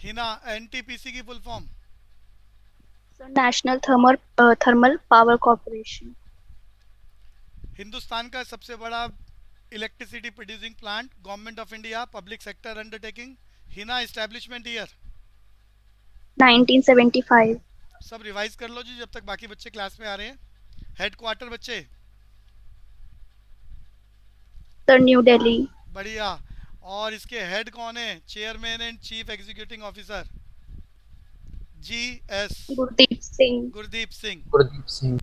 Hina, NTPC की full form. Sir national thermal power corporation. Hindustan का सबसे बड़ा electricity producing plant, government of India, public sector undertaking. Hina, establishment year. 1975। सब revise कर लो जी जब तक बाकी बच्चे क्लास में आ रहे हैं। हेडक्वार्टर बच्चे। Sir new Delhi. बढ़िया। और इसके हेड कौन है, chairman and chief executive officer? जी एस। गुरदीप सिंह। गुरदीप सिंह। गुरदीप सिंह।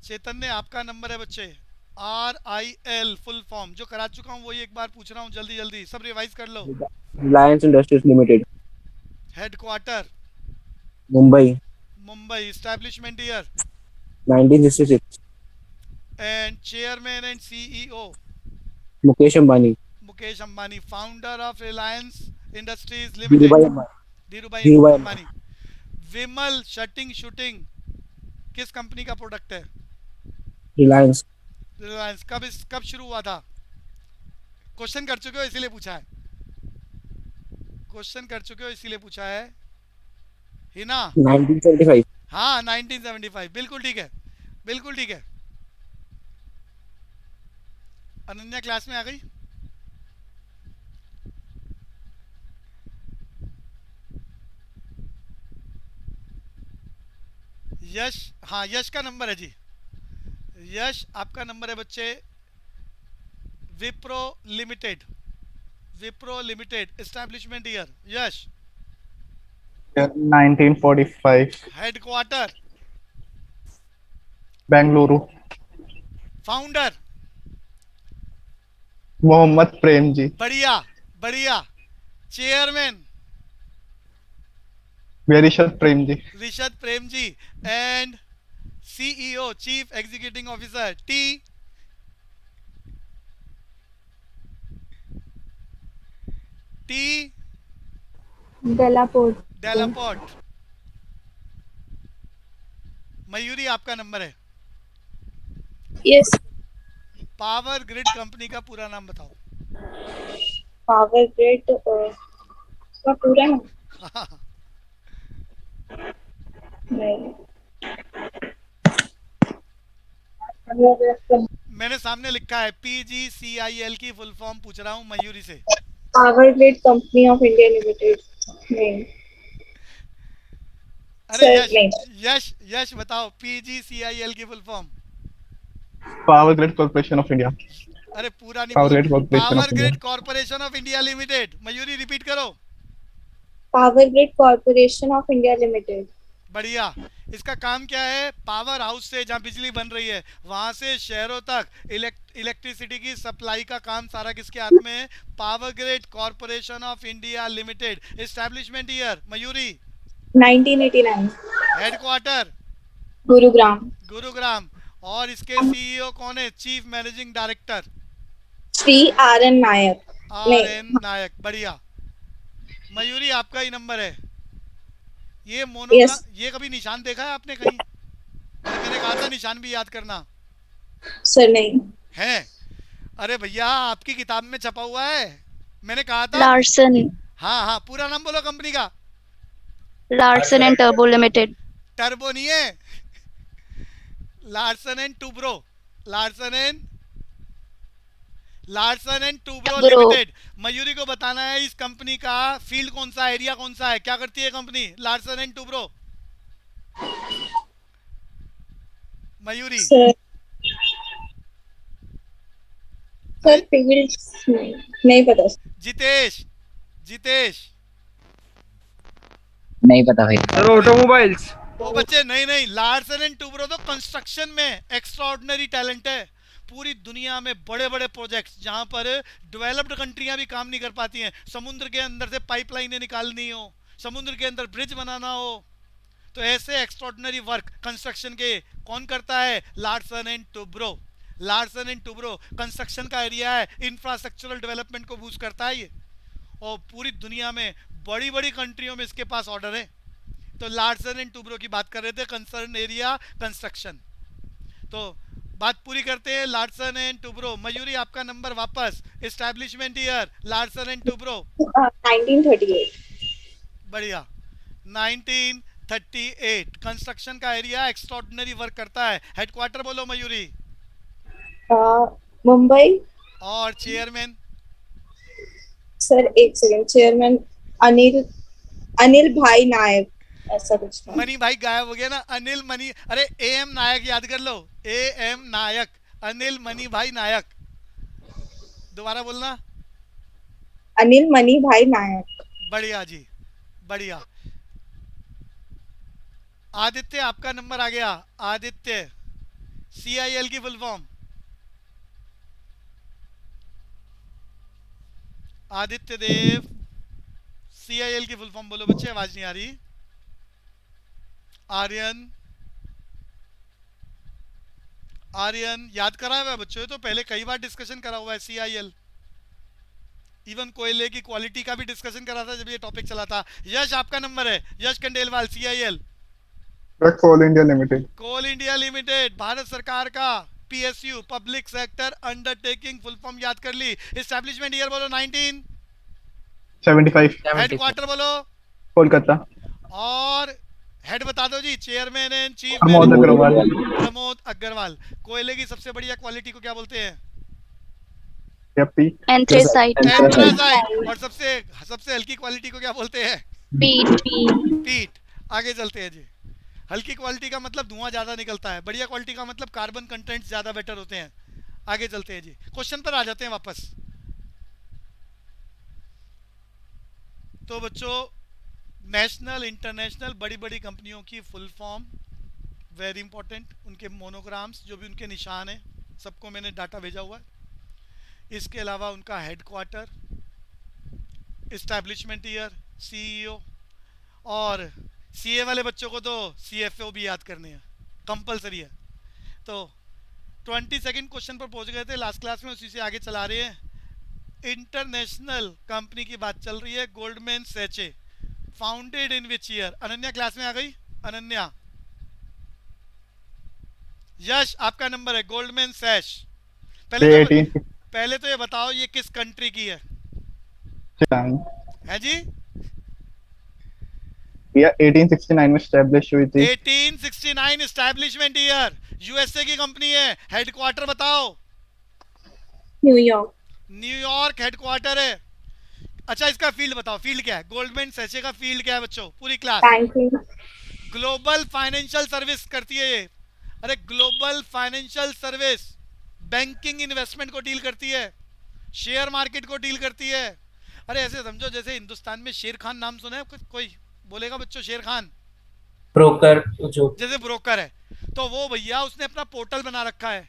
चैतन्य, आपका नंबर है बच्चे। RIL फुल फॉर्म जो करा चुका हूँ वही एक बार पूछ रहा हूँ, जल्दी जल्दी सब रिवाइज कर लो। Reliance Industries Limited. Headquarter? Mumbai. Mumbai. Establishment year? 1966। And chairman and CEO? Mukesh Ambani. Mukesh Ambani. Founder of Reliance Industries Limited? Dhirubhai Ambani. Dhirubhai Dhirubhai Ambani. Ambani. Vimal shirting suiting किस कंपनी का प्रोडक्ट है? रिलायंस। रिलायंस। कब शुरू हुआ था? क्वेश्चन कर चुके हो इसीलिए पूछा है। क्वेश्चन कर चुके हो इसीलिए पूछा है। हिना? 1975। हाँ, 1975 बिल्कुल ठीक है। बिल्कुल ठीक है। अनन्या क्लास में आ गई। यश, हाँ यश का नंबर है जी। यश, आपका नंबर है बच्चे। Wipro Limited. Wipro Limited, establishment year? Yash. 1945। Headquarter? Bengaluru. Founder? Mohammed Prem ji. बढ़िया, बढ़िया। Chairman? Rishabh Prem ji. Rishad Prem ji. And CEO, chief executive officer? T Delaporte. Delaporte. Mayuri, आपका नंबर है। यस। पावर ग्रिड कंपनी का पूरा नाम बताओ। पावर ग्रिड का पूरा नाम? नहीं। मैंने सामने लिखा है PGCIL की फुल फॉर्म पूछ रहा हूँ मयूरी से। Power grid company of India limited. नहीं अरे सर, यश, नहीं। यश यश बताओ PGCIL की full form. Power grid corporation of India. अरे पूरा नहीं पावर बोला। Grid corporation of power India. Grid corporation of India limited. Mayuri repeat करो। Power grid corporation of India limited. बढ़िया। इसका काम क्या है? पावर हाउस से जहाँ बिजली बन रही है वहां से शहरों तक इलेक्ट्रिसिटी की सप्लाई का काम सारा किसके हाथ में है? Power grid corporation of India limited. Establishment year? Mayuri. 1989। Headquarter? Gurugram. Gurugram. और इसके CEO कौन है, chief managing director? Shri RN Nayak. R नहीं। एन नायक। बढ़िया। मयूरी, आपका ही नंबर है। ये मोनोग्राम, यस। ये कभी निशान देखा है आपने कहीं? मैंने कहा था निशान भी याद करना सर नहीं। है। अरे भैया, आपकी किताब में छपा हुआ है। मैंने कहा था। लार्सन। हाँ हाँ, पूरा नाम बोलो कंपनी का। Larsen and turbo limited. Turbo नहीं है, Larsen and Toubro. Larsen and Larsen and Toubro turbo. Limited. Mayuri को बताना है इस कंपनी का फील्ड कौन सा है, एरिया कौन सा है, क्या करती है company Larsen and Toubro? Mayuri. Sir अरे सर फील्ड नहीं, नहीं पता। जितेश, जितेश। नहीं पता भाई। सर अरे ऑटोमोबाइल्स। ओ बच्चे, नहीं नहीं, लार्सन एंड टूब्रो तो कंस्ट्रक्शन में एक्स्ट्रा ऑर्डिनरी टैलेंट है। पूरी दुनिया में बड़े बड़े प्रोजेक्ट्स जहां पर डेवलप्ड कंट्रियां भी काम नहीं कर पाती हैं, समुद्र के अंदर से पाइपलाइनें निकालनी हो, समुद्र के अंदर ब्रिज बनाना हो, तो ऐसे एक्स्ट्राऑर्डिनरी वर्क कंस्ट्रक्शन के कौन करता है? Larsen and Toubro. Larsen and Toubro construction का एरिया है, इंफ्रास्ट्रक्चरल डेवलपमेंट को बूस्ट करता है ये। और पूरी दुनिया में बड़ी बड़ी कंट्रियों में इसके पास ऑर्डर है। तो लार्सन एंड टूब्रो की बात कर रहे थे, कंसर्न एरिया कंस्ट्रक्शन। तो बात पूरी करते हैं लार्सन एंड टूब्रो। मयूरी, आपका नंबर वापस। Establishment year? Larsen and Toubro? 1938। बढ़िया। 1938 कंस्ट्रक्शन का एरिया एक्स्ट्रॉर्डिनरी वर्क करता है। हेडक्वार्टर बोलो मयूरी। मुंबई। और चेयरमैन? सर एक सेकंड, चेयरमैन अनिल अनिल भाई नायक, ऐसा कुछ था। मनी भाई गायब हो गया ना, अनिल मनी, अरे ए एम नायक याद कर लो, ए एम नायक, अनिल मनी भाई नायक। दोबारा बोलना। अनिल मनी भाई नायक। बढ़िया जी, बढ़िया। आदित्य आपका नंबर आ गया। आदित्य, CIL की फुल फॉर्म। आदित्य देव, CIL की फुल फॉर्म बोलो बच्चे, आवाज नहीं आ रही। आर्यन, आर्यन याद करा हुआ है बच्चों, ये तो पहले कई बार डिस्कशन करा हुआ है CIL। इवन कोयले की क्वालिटी का भी डिस्कशन करा था जब ये टॉपिक चला था। यश आपका नंबर है, यश कंडेलवाल, CIL। कोल इंडिया लिमिटेड। कोल इंडिया लिमिटेड भारत सरकार का PSU, public sector undertaking, full form याद कर ली। एस्टैब्लिशमेंट ईयर बोलो 75। हेडक्वार्टर बोलो। कोलकाता। और हेड बता दो जी, chairman and chief Pramod Agarwal. Pramod Agarwal. कोयले की सबसे बढ़िया क्वालिटी को क्या बोलते हैं? यप्पी। एंथ्रेसाइट। एंथ्रासाइट। और सबसे सबसे हल्की क्वालिटी को क्या बोलते हैं? पीट। पीट। आगे चलते हैं जी। हल्की क्वालिटी का मतलब धुआं ज्यादा निकलता है, बढ़िया क्वालिटी का मतलब कार्बन कंटेंट ज्यादा बेटर होते हैं। आगे चलते हैं जी, क्वेश्चन पर आ जाते हैं वापस। तो बच्चों, नेशनल इंटरनेशनल बड़ी बड़ी कंपनियों की फुल फॉर्म वेरी इंपॉर्टेंट, उनके मोनोग्राम्स जो भी उनके निशान हैं सबको मैंने डाटा भेजा हुआ है। इसके अलावा उनका हेडक्वार्टर, इस्टेब्लिशमेंट ईयर, CEO, और CA वाले बच्चों को तो CFO भी याद करने हैं, कंपलसरी है। तो 22nd क्वेश्चन पर पहुंच गए थे लास्ट क्लास में, उसी से आगे चला रहे हैं। इंटरनेशनल कंपनी की बात चल रही है, Goldman Sachs, founded in which year? Ananya class में आ गई? अनन्या, यश आपका नंबर है, गोल्डमैन सैच। पहले तो 1869 ये बताओ ये किस कंट्री की है जी? भैया 1869 में स्टैब्लिश हुई थी। 1869 एस्टैब्लिशमेंट ईयर, USA की कंपनी है। हेडक्वार्टर बताओ। न्यूयॉर्क। न्यूयॉर्क हेडक्वार्टर है। अच्छा, इसका फील्ड बताओ, फील्ड क्या है? गोल्डमैन सैचे का फील्ड क्या है बच्चों, पूरी class? Banking. Global financial service करती है ये। अरे global financial service banking investment को डील करती है, शेयर मार्केट को डील करती है। अरे ऐसे समझो जैसे हिंदुस्तान में शेर खान नाम सुना है? कोई बोलेगा बच्चों शेर खान? ब्रोकर जो जैसे ब्रोकर है, तो वो भैया उसने अपना पोर्टल बना रखा है।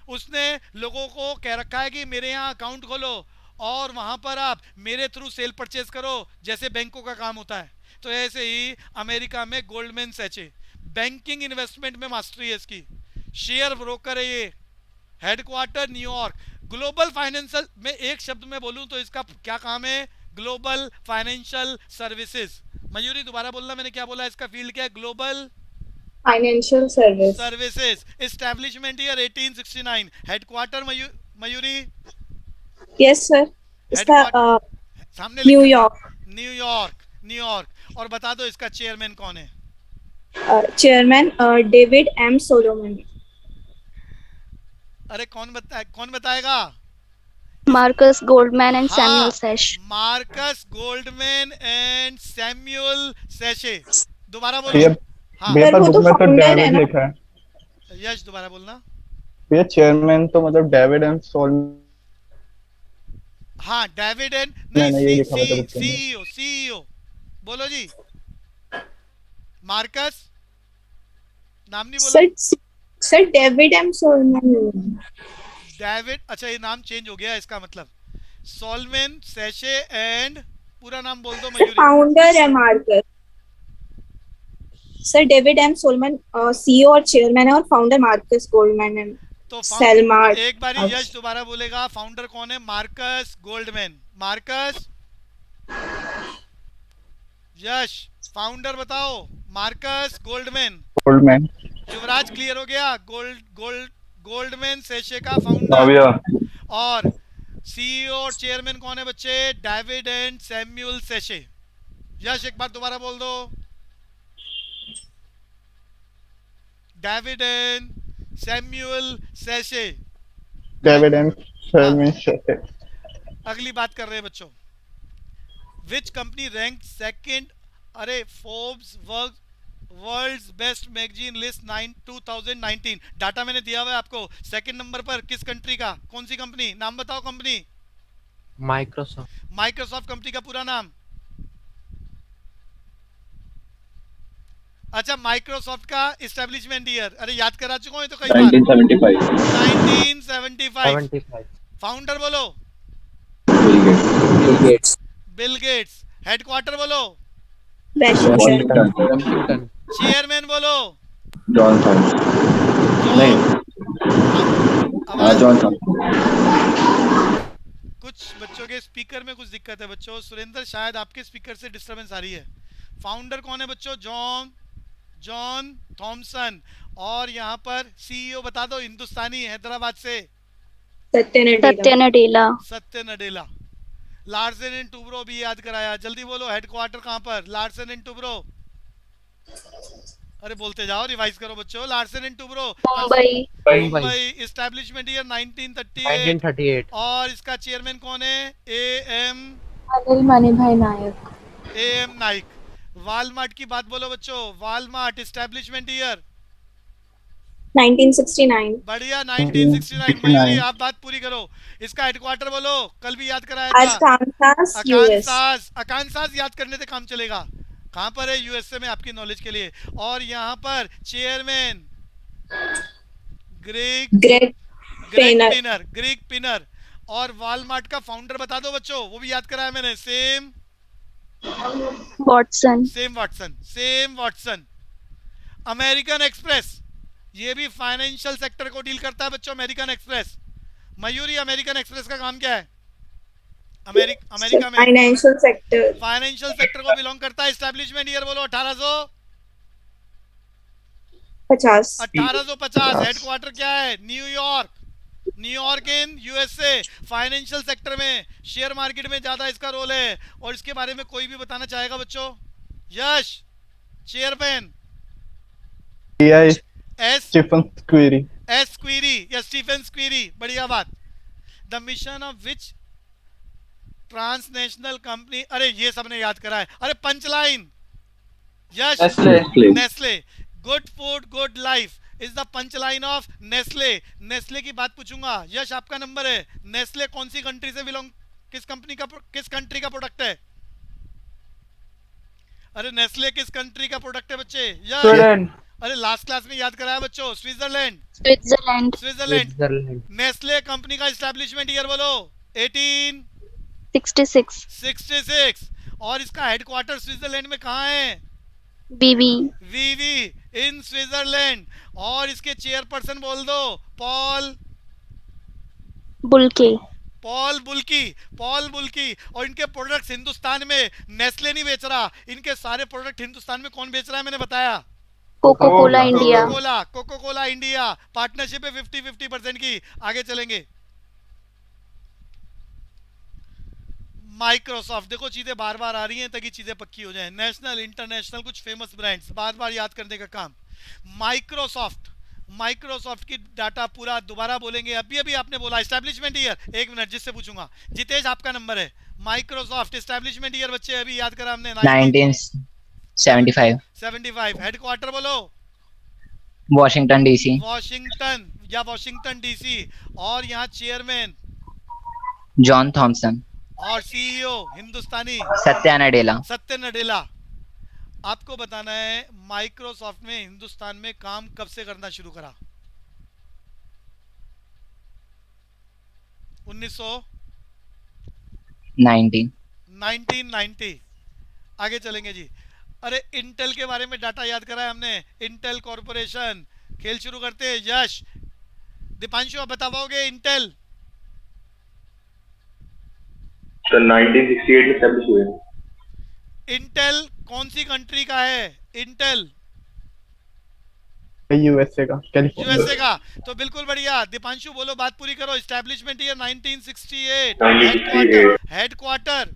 उसने लोगों को कह रखा है कि मेरे यहाँ अकाउंट खोलो और वहां पर आप मेरे थ्रू सेल परचेज करो, जैसे बैंकों का काम होता है। तो ऐसे ही अमेरिका में गोल्डमैन सैचे बैंकिंग इन्वेस्टमेंट में मास्टरी है इसकी, शेयर ब्रोकर है ये, हेडक्वार्टर न्यूयॉर्क। ग्लोबल फाइनेंशियल में एक शब्द में बोलूं तो इसका क्या काम है? Global financial services. मयूरी दोबारा बोलना, मैंने क्या बोला? इसका फील्ड क्या है? Global financial service. Services. Establishment year 1869। Headquarter Mayuri? Yes sir, इसका सामने लिखा, न्यूयॉर्क। New York, New York. और बता दो इसका चेयरमैन कौन है? Chairman David M Solomon. अरे कौन बताएगा? मार्कस गोल्डमैन एंड हाँ, Samuel Sachs. Marcus Goldman and Samuel Sachs. दोबारा भैया बोलो। हाँ भैया सर, पर वो बुक तो में तो founder है डेविड ना? लिखा है। यश दोबारा बोलना। भैया चेयरमैन तो मतलब डेविड एंड सोल। हाँ, डेविड एंड नहीं, मैंने यही लिखा हुआ था बुक के अंदर। CEO बोलो जी। मार्कस नाम नहीं बोला? Sir David M Solomon. David, अच्छा ये नाम चेंज हो गया, इसका मतलब सोलमैन सैशे एंड पूरा नाम बोल दो मयूरी। फाउंडर है Marcus. Sir David M Solomon CEO और चेयरमैन है, और फाउंडर मार्कस गोल्डमैन एंड तो सेल्मा। एक बार यश दोबारा बोलेगा, फाउंडर कौन है? Marcus Goldman. Marcus, Yash founder बताओ। Marcus Goldman. Goldman. Yuvraj clear हो गया? गोल्डमैन सैशे का हाँ फाउंडर। भैया। और CEO और चेयरमैन कौन है बच्चे? David and Samuel Sachs. Yash एक बार दोबारा बोल दो। David and Samuel Sachs. David and Samuel Sachs. अगली बात कर रहे हैं बच्चों। विच कंपनी रैंक सेकंड, अरे Forbes world's best magazine list 2019। Data मैंने दिया हुआ है आपको। सेकंड नंबर पर किस कंट्री का, कौन सी कंपनी, नाम बताओ कंपनी। माइक्रोसॉफ्ट। माइक्रोसॉफ्ट कंपनी का पूरा नाम। अच्छा, माइक्रोसॉफ्ट का इस्टेब्लिशमेंट ईयर, अरे याद करा चुका हूं ये तो कई बार। 1975 1975। 75। फाउंडर बोलो। Bill Gates Bill Gates. Headquarter बोलो। वॉशिंगटन। Washington Washington. चेयरमैन बोलो। जॉनसन नहीं हाँ आवाज, जॉनसन कुछ बच्चों के स्पीकर में कुछ दिक्कत है बच्चों। सुरेंद्र शायद आपके स्पीकर से डिस्टरबेंस आ रही है। फाउंडर कौन है बच्चों? John Thomson. और यहाँ पर सीईओ बता दो, हिंदुस्तानी, हैदराबाद से। सत्य नडेला। Satya Nadella. सत्य नडेला। लार्सन एंड टूब्रो भी याद कराया, जल्दी बोलो। हेडक्वार्टर कहाँ पर? Larsen and Toubro. अरे बोलते जाओ, रिवाइज करो बच्चों। Larsen and Toubro Mumbai. Mumbai. Establishment year 1938। 1938। और इसका चेयरमैन कौन है? अनिल मणिभाई नायक। एम नाइक। वालमार्ट की बात बोलो बच्चों। Walmart establishment year 1969। बढ़िया 1969। मयूरी आप बात पूरी करो। इसका हेडक्वार्टर बोलो, कल भी याद कराया आज था। Kansas US. अकानसास याद करने से काम चलेगा। कहां पर है? यूएसए में, आपकी नॉलेज के लिए। और यहाँ पर चेयरमैन ग्रेग पेनर। ग्रीक पिनर। और वालमार्ट का फाउंडर बता दो बच्चों, वो भी याद कराया मैंने। Watson. Same Watson. American express, ये भी फाइनेंशियल सेक्टर को डील करता है बच्चों। American express. Mayuri, American express का काम क्या है? अमेरिका में फाइनेंशियल सेक्टर। फाइनेंशियल सेक्टर को बिलोंग करता है। एस्टेब्लिशमेंट ईयर बोलो। 50। 1850। हेडक्वार्टर क्या है? New York in USA. Financial sector में, शेयर मार्केट में ज्यादा इसका रोल है। और इसके बारे में कोई भी बताना चाहेगा बच्चों? यश, चेयरमैन। स्टीफन स्क्वेरी। स्क्वीरी या स्टीफन स्क्वीरी, बढ़िया बात। The mission of which transnational company, अरे ये सबने याद करा है। अरे punchline. Yash, Nestle. Good food good life is the punchline of Nestle. Nestle की बात पूछूंगा। यश आपका नंबर है। नेस्ले कौन सी कंट्री से बिलोंग, किस कंट्री का प्रोडक्ट है? अरे नेस्ले किस कंट्री का प्रोडक्ट है बच्चे? यश, अरे लास्ट क्लास में याद कराया बच्चों। Switzerland. स्विट्जरलैंड। नेस्ले कंपनी का एस्टेब्लिशमेंट ईयर बोलो। 66. 1866। और इसका हेडक्वार्टर स्विट्जरलैंड में कहाँ है? BV. Vevey in Switzerland. और इसके चेयरपर्सन बोल दो, पॉल Bulke. बुल्की। और इनके प्रोडक्ट्स हिंदुस्तान में नेस्ले नहीं बेच रहा। इनके सारे प्रोडक्ट हिंदुस्तान में कौन बेच रहा है? मैंने बताया, Coca-Cola India. Coca Cola India. Partnership है 50-50% की। आगे चलेंगे। माइक्रोसॉफ्ट, देखो चीजें बार बार आ रही हैं ताकि चीजें पक्की हो जाएं। नेशनल इंटरनेशनल कुछ फेमस ब्रांड्स बार बार याद करने का काम। माइक्रोसॉफ्ट की डाटा पूरा दोबारा बोलेंगे। अभी आपने बोला एस्टेब्लिशमेंट ईयर। एक मिनट, जिससे पूछूंगा। जितेश आपका नंबर है। माइक्रोसॉफ्ट एस्टेब्लिशमेंट ईयर बच्चे अभी याद करा हमने। 1975 हेडक्वार्टर बोलो। Washington DC Washington DC. और यहाँ चेयरमैन जॉन थॉमसन और सीईओ हिंदुस्तानी सत्या नडेला। आपको बताना है माइक्रोसॉफ्ट में हिंदुस्तान में काम कब से करना शुरू करा? 1990। आगे चलेंगे जी। अरे इंटेल के बारे में डाटा याद करा है हमने। Intel corporation. खेल शुरू करते हैं। यश, दीपांशु आप बता पाओगे इंटेल? 1968 में एस्टैब्लिश हुए। इंटेल कौन सी कंट्री का है? इंटेल यूएसए का, कैलिफोर्निया। यूएसए का। तो बिल्कुल बढ़िया। दीपांशु बोलो, बात पूरी करो। Establishment year 1968। Headquarter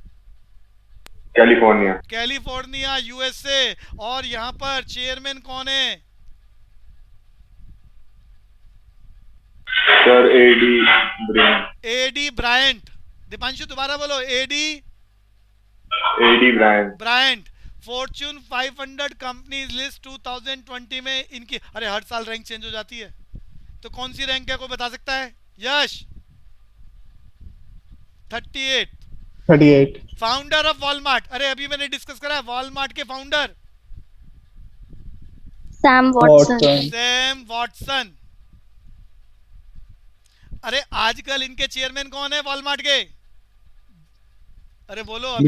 California. California USA. और यहाँ पर चेयरमैन कौन है? Sir Andy Bryant. Andy Bryant. Deepanshu दोबारा बोलो, Andy Bryant. Bryant. Fortune 500 companies list 2020 में इनकी, अरे हर साल रैंक चेंज हो जाती है, तो कौन सी रैंक है, कोई बता सकता है? यश 38। फाउंडर ऑफ वॉलमार्ट, अरे अभी मैंने डिस्कस करा है वॉलमार्ट के founder Sam Watson. Sam Watson. अरे आजकल इनके चेयरमैन कौन है वॉलमार्ट के? अरे बोलो अभी।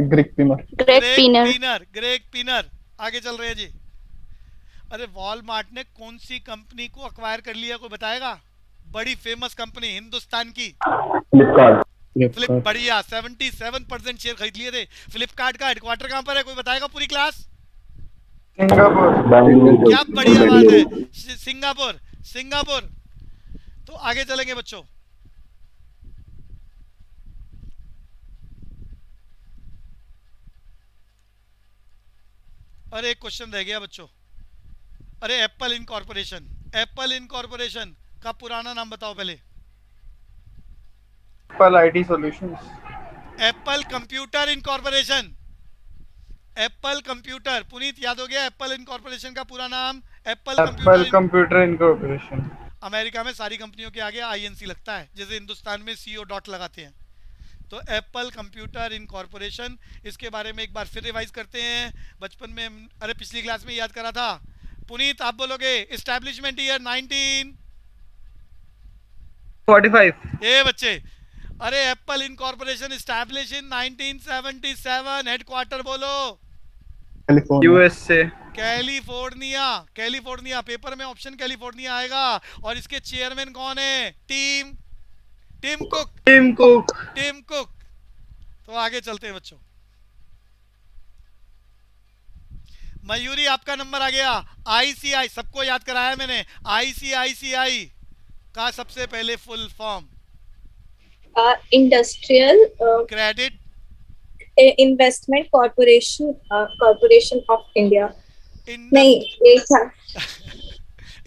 ग्रेग पिनर। ग्रेग पिनर। आगे चल रहे हैं जी। अरे वॉलमार्ट ने कौन सी कंपनी को अक्वायर कर लिया, कोई बताएगा? बड़ी फेमस कंपनी हिंदुस्तान की। फ्लिपकार्ट। बढ़िया, 77% शेयर खरीद लिए थे। फ्लिपकार्ट का हेडक्वार्टर कहां पर है, कोई बताएगा पूरी क्लास? सिंगापुर। क्या बढ़िया बात है, सिंगापुर। तो आगे चलेंगे बच्चों। अरे एक क्वेश्चन रह गया बच्चों। अरे एप्पल इनकॉर्पोरेशन का पुराना नाम बताओ पहले। Apple IT solutions. Apple computer incorporation. Apple computer, Puneet याद हो गया? एप्पल इनकॉर्पोरेशन का पूरा नाम एप्पल कंप्यूटर इनकॉर्पोरेशन। अमेरिका में सारी कंपनियों के आगे आईएनसी लगता है, जैसे हिंदुस्तान में सीओ डॉट लगाते हैं। तो एप्पल कंप्यूटर इनकॉर्पोरेशन, इसके बारे में एक बार फिर रिवाइज करते हैं। बचपन में, अरे पिछली क्लास में याद करा था। पुनीत आप बोलोगे एस्टैब्लिशमेंट ईयर 1945। ये बच्चे, अरे Apple incorporation establish in 1977। Headquarter बोलो। यूएसए। कैलिफोर्निया। पेपर में ऑप्शन कैलिफोर्निया आएगा। और इसके चेयरमैन कौन है? Tim Cook. तो आगे चलते हैं बच्चों। मयूरी आपका नंबर आ गया। आईसीआई, सबको याद कराया मैंने। आईसीआईसीआई का सबसे पहले full form? Industrial credit investment corporation of India. नहीं, एक था।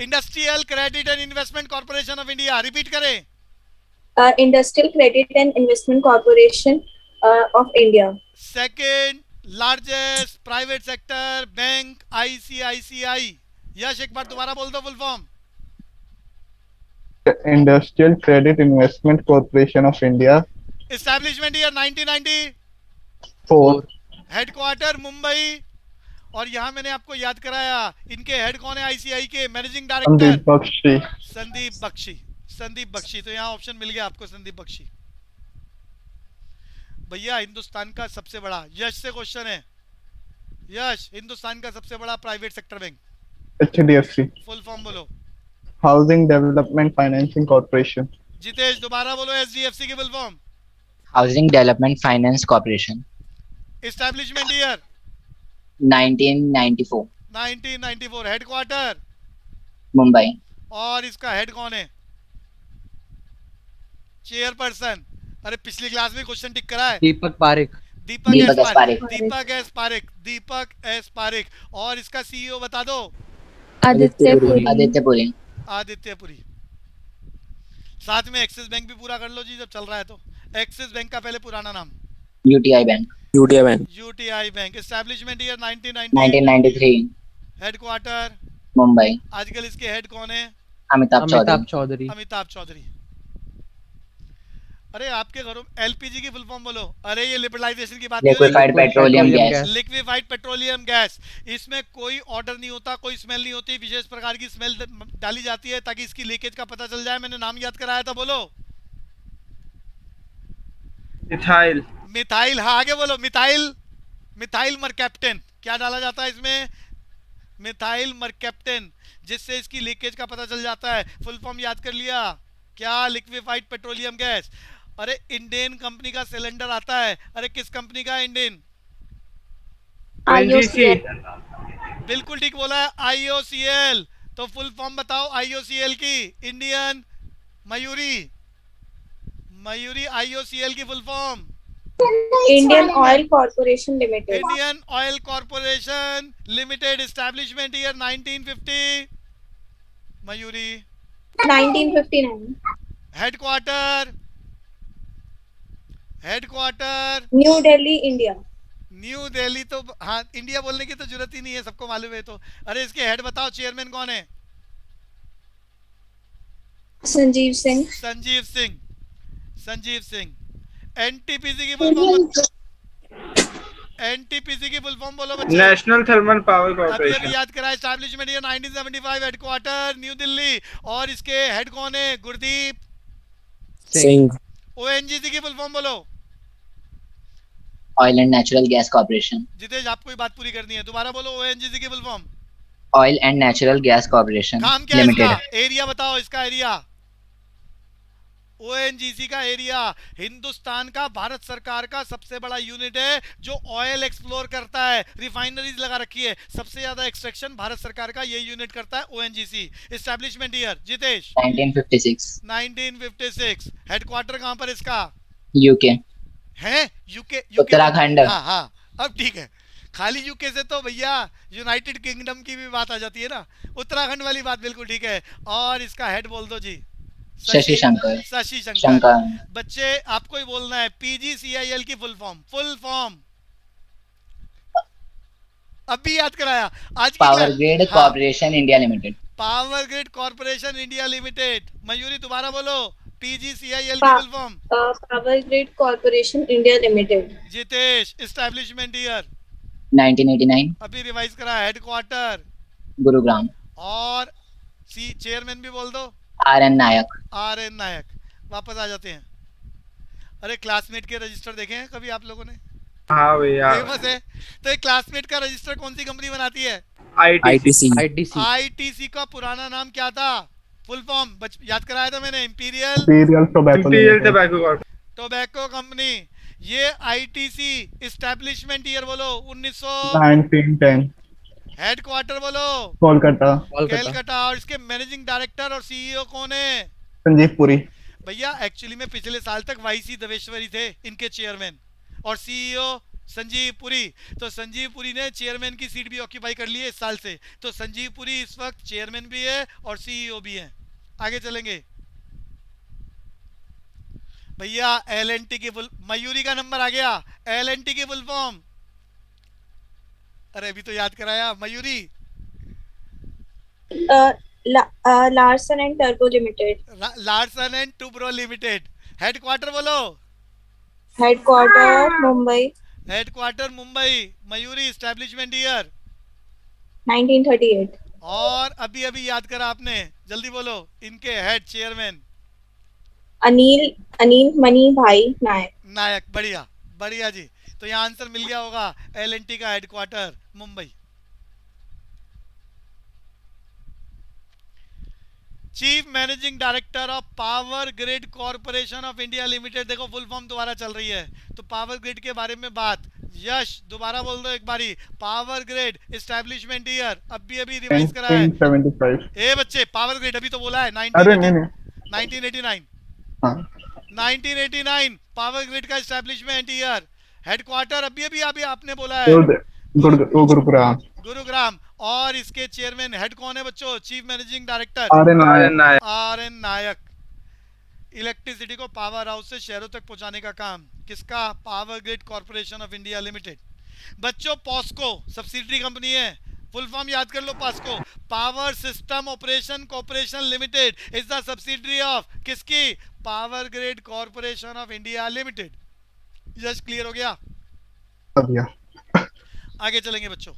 Industrial credit and investment corporation of India. Repeat करें। Industrial credit and investment corporation of India. Second largest private sector bank ICICI. Yash एक बार दोबारा बोल दो full form. Industrial credit investment corporation of India. Establishment year 1994। Headquarter Mumbai. और यहाँ मैंने आपको याद कराया, इनके हेड कौन है आईसीआई के? Managing director Sandeep Bakhshi. तो यहाँ ऑप्शन मिल गया आपको, संदीप बख्शी। भैया हिंदुस्तान का सबसे बड़ा, यश से क्वेश्चन है। यश, हिंदुस्तान का सबसे बड़ा private sector bank. HDFC. Full form बोलो। Housing development financing corporation. Jitesh दोबारा बोलो एचडीएफसी की full form. Housing development finance corporation. Establishment year 1994। Headquarter Mumbai. और इसका हेड कौन है? चेयरपर्सन। अरे पिछली क्लास में क्वेश्चन टिक करा है। दीपक पारेख। दीपक एस पारेख। और इसका सीईओ बता दो। आदित्य पुरी। साथ में एक्सिस बैंक भी पूरा कर लो जी, जब चल रहा है तो। एक्सिस बैंक का पहले पुराना नाम? UTI bank. Establishment year 1993। Headquarter Mumbai. आजकल इसके हेड कौन है? अमिताभ चौधरी। अरे आपके घरों में एलपीजी की फुल फॉर्म बोलो। अरे ये लिबरलाइजेशन की बात। Liquefied petroleum gas. इसमें कोई ऑर्डर नहीं होता, कोई स्मेल नहीं होती, विशेष प्रकार की स्मेल डाली जाती है ताकि इसकी लीकेज का पता चल जाए। मैंने नाम याद कराया था, बोलो। मिथाइल। हाँ आगे बोलो। Methyl mercaptan. क्या डाला जाता है इसमें? मिथाइल मरकैप्टन, जिससे इसकी लीकेज का पता चल जाता है। फुल फॉर्म याद कर लिया क्या? Liquefied petroleum gas. अरे इंडियन कंपनी का सिलेंडर आता है। अरे किस कंपनी का? इंडियन। IOCL। बिल्कुल ठीक बोला है, IOCL। तो फुल फॉर्म बताओ IOCL की। इंडियन। मयूरी IOCL की full form? Indian Oil Corporation Limited. Indian oil corporation limited, establishment year 1950। Mayuri. 1959. Headquarter. Headquarter New Delhi, India. New Delhi. तो हाँ, इंडिया बोलने की तो जरूरत ही नहीं है, सबको मालूम है। तो अरे इसके हेड बताओ, चेयरमैन कौन है? Sanjeev Singh. Sanjeev Singh. Sanjeev Singh. NTPC की फुल फॉर्म, एनटीपीसी की फुल फॉर्म बोलो बच्चे। नेशनल थर्मल पावर अभी कॉर्पोरेशन। अभी याद करा, establishment year 1975, headquarter new Delhi. और इसके हेड कौन है? गुरदीप सिंह। ओएनजीसी की फुल फॉर्म बोलो। Oil and natural gas corporation. Jitesh आपको ही बात पूरी करनी है, दोबारा बोलो ओएनजीसी की full form. Oil and natural gas corporation काम क्या है इसका? लिमिटेड। एरिया बताओ इसका, एरिया। ओएनजीसी का एरिया हिंदुस्तान का, भारत सरकार का सबसे बड़ा यूनिट है जो ऑयल एक्सप्लोर करता है। रिफाइनरीज लगा रखी है, सबसे ज्यादा एक्सट्रैक्शन भारत सरकार का ये यूनिट करता है, ONGC. Establishment year Jitesh 1956। 1956। Headquarter कहां पर इसका? यूके। है यूके। उत्तराखंड। हाँ हाँ, अब ठीक है। खाली यूके से तो भैया यूनाइटेड किंगडम की भी बात आ जाती है ना। उत्तराखंड वाली बात बिल्कुल ठीक है। और इसका हेड बोल दो जी। शशि शंकर। शशि शंकर। शंकर। बच्चे आपको ही बोलना है, पीजीसीआईएल की फुल फॉर्म। फुल फॉर्म अभी याद कराया आज की पावर ग्रिड हाँ, corporation India limited. Power grid corporation India limited. Mayuri दोबारा बोलो, पीजीसीआईएल की full form. Power Grid Corporation India Limited. Jitesh establishment year 1989। अभी रिवाइज करा। हेडक्वार्टर गुरुग्राम। और सी चेयरमैन भी बोल दो। आर.एन. नायक। आर.एन. नायक। वापस आ जाते हैं। अरे क्लासमेट के रजिस्टर देखे हैं कभी आप लोगों ने? हाँ भैया। फेमस है। तो एक क्लासमेट का रजिस्टर कौन सी कंपनी बनाती है? आईटीसी। आईटीसी। आईटीसी का पुराना नाम क्या था? फुल फॉर्म याद कराया था मैंने, imperial Imperial Tobacco imperial Limited. Tobacco corporation. Tobacco company. ये आईटीसी एस्टैब्लिशमेंट ईयर बोलो 1900। 1910. हेडक्वार्टर बोलो। Kolkata. कोलकाता। कलकत्ता। और इसके मैनेजिंग डायरेक्टर और सीईओ कौन है? Sanjeev Puri. भैया एक्चुअली में पिछले साल तक वाईसी देवेश्वरी थे इनके चेयरमैन, और सीईओ संजीव पुरी। तो संजीव पुरी ने चेयरमैन की सीट भी ऑक्यूपाई कर ली है इस साल से। तो संजीव पुरी इस वक्त चेयरमैन भी है और सीईओ भी है। आगे चलेंगे भैया। एलएनटी की फुल, मयूरी का नंबर आ गया। एलएनटी की फुल फॉर्म। अरे अभी तो याद कराया Mayuri. Larsen and Turbo Limited. Larsen and Toubro limited. Headquarter बोलो। Headquarter Mumbai. Headquarter Mumbai. Mayuri establishment year 1938. और अभी अभी याद करा आपने, जल्दी बोलो इनके head chairman. Anil Mani Bhai Nayak. नायक। बढ़िया बढ़िया जी। तो यहाँ आंसर मिल गया होगा, एलएनटी का headquarter Mumbai. Chief managing director of power grid corporation of India limited. देखो फुल फॉर्म दोबारा चल रही है, तो पावर ग्रिड के बारे में बात। यश दोबारा बोल दो एक बारी। पावर ग्रिड एस्टैब्लिशमेंट ईयर अभी अभी रिवाइज करा है। 1975. ए बच्चे, पावर ग्रिड अभी तो बोला है अरे नहीं नहीं. 1989। हाँ. 1989 पावर ग्रिड का एस्टैब्लिशमेंट ईयर। हेडक्वार्टर अभी अभी आपने बोला है गुरुग्राम. गुरुग्राम। और इसके चेयरमैन हेड कौन है बच्चों? Chief managing director R.N. R N. Nayak. Electricity को पावर हाउस से शहरों तक पहुंचाने का काम किसका? Power grid corporation of India limited. बच्चों पॉस्को सब्सिडरी कंपनी है, फुल फॉर्म याद कर लो। POSOCO power system operation corporation limited is the subsidiary of किसकी? Power grid corporation of India limited. Just clear हो गया? अभिया. आगे चलेंगे बच्चों।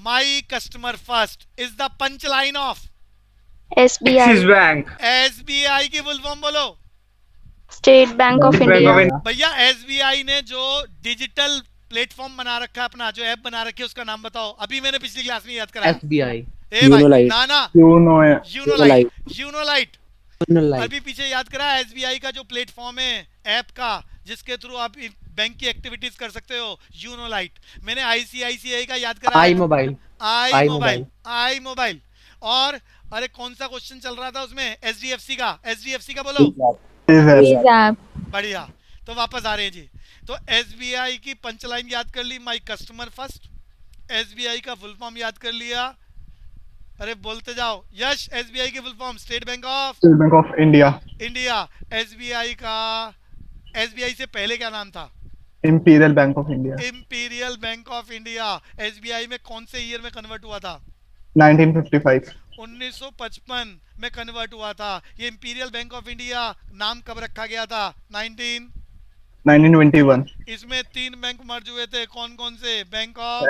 My customer first is the punch line of SBI, axis bank. SBI की फुल फॉर्म बोलो। State Bank of Bank of India, India. भैया एसबीआई ने जो डिजिटल प्लेटफॉर्म बना रखा है अपना, जो ऐप बना रखी है, उसका नाम बताओ। अभी मैंने पिछली क्लास में याद कराया। SBI, ए भाई Unolight. ना ना, Unolight. यूनोलाइट। Unolight. अभी पीछे याद कराया एसबीआई का जो प्लेटफॉर्म है ऐप का, जिसके थ्रू आप बैंक की एक्टिविटीज कर सकते हो, यूनोलाइट। मैंने आईसीआईसीआई का याद कराया। iMobile. आई मोबाइल। आई मोबाइल। और अरे कौन सा क्वेश्चन चल रहा था उसमें? एचडीएफसी का। एचडीएफसी का बोलो। Visa, बढ़िया। तो वापस आ रहे हैं जी। तो एसबीआई की पंचलाइन याद कर ली, माई कस्टमर फर्स्ट। एसबीआई का फुल फॉर्म याद कर लिया, अरे बोलते जाओ यश। एसबीआई की full form state bank of State Bank of India. India. SBI का, एसबीआई से पहले क्या नाम था? Imperial Bank of India. Imperial bank of India. SBI में कौन से ईयर में कन्वर्ट हुआ था? 1955. 1955 में कन्वर्ट हुआ था। ये इंपीरियल बैंक ऑफ इंडिया नाम कब रखा गया था? 1921. इसमें 3 बैंक मर्ज हुए थे, कौन कौन से? Bank of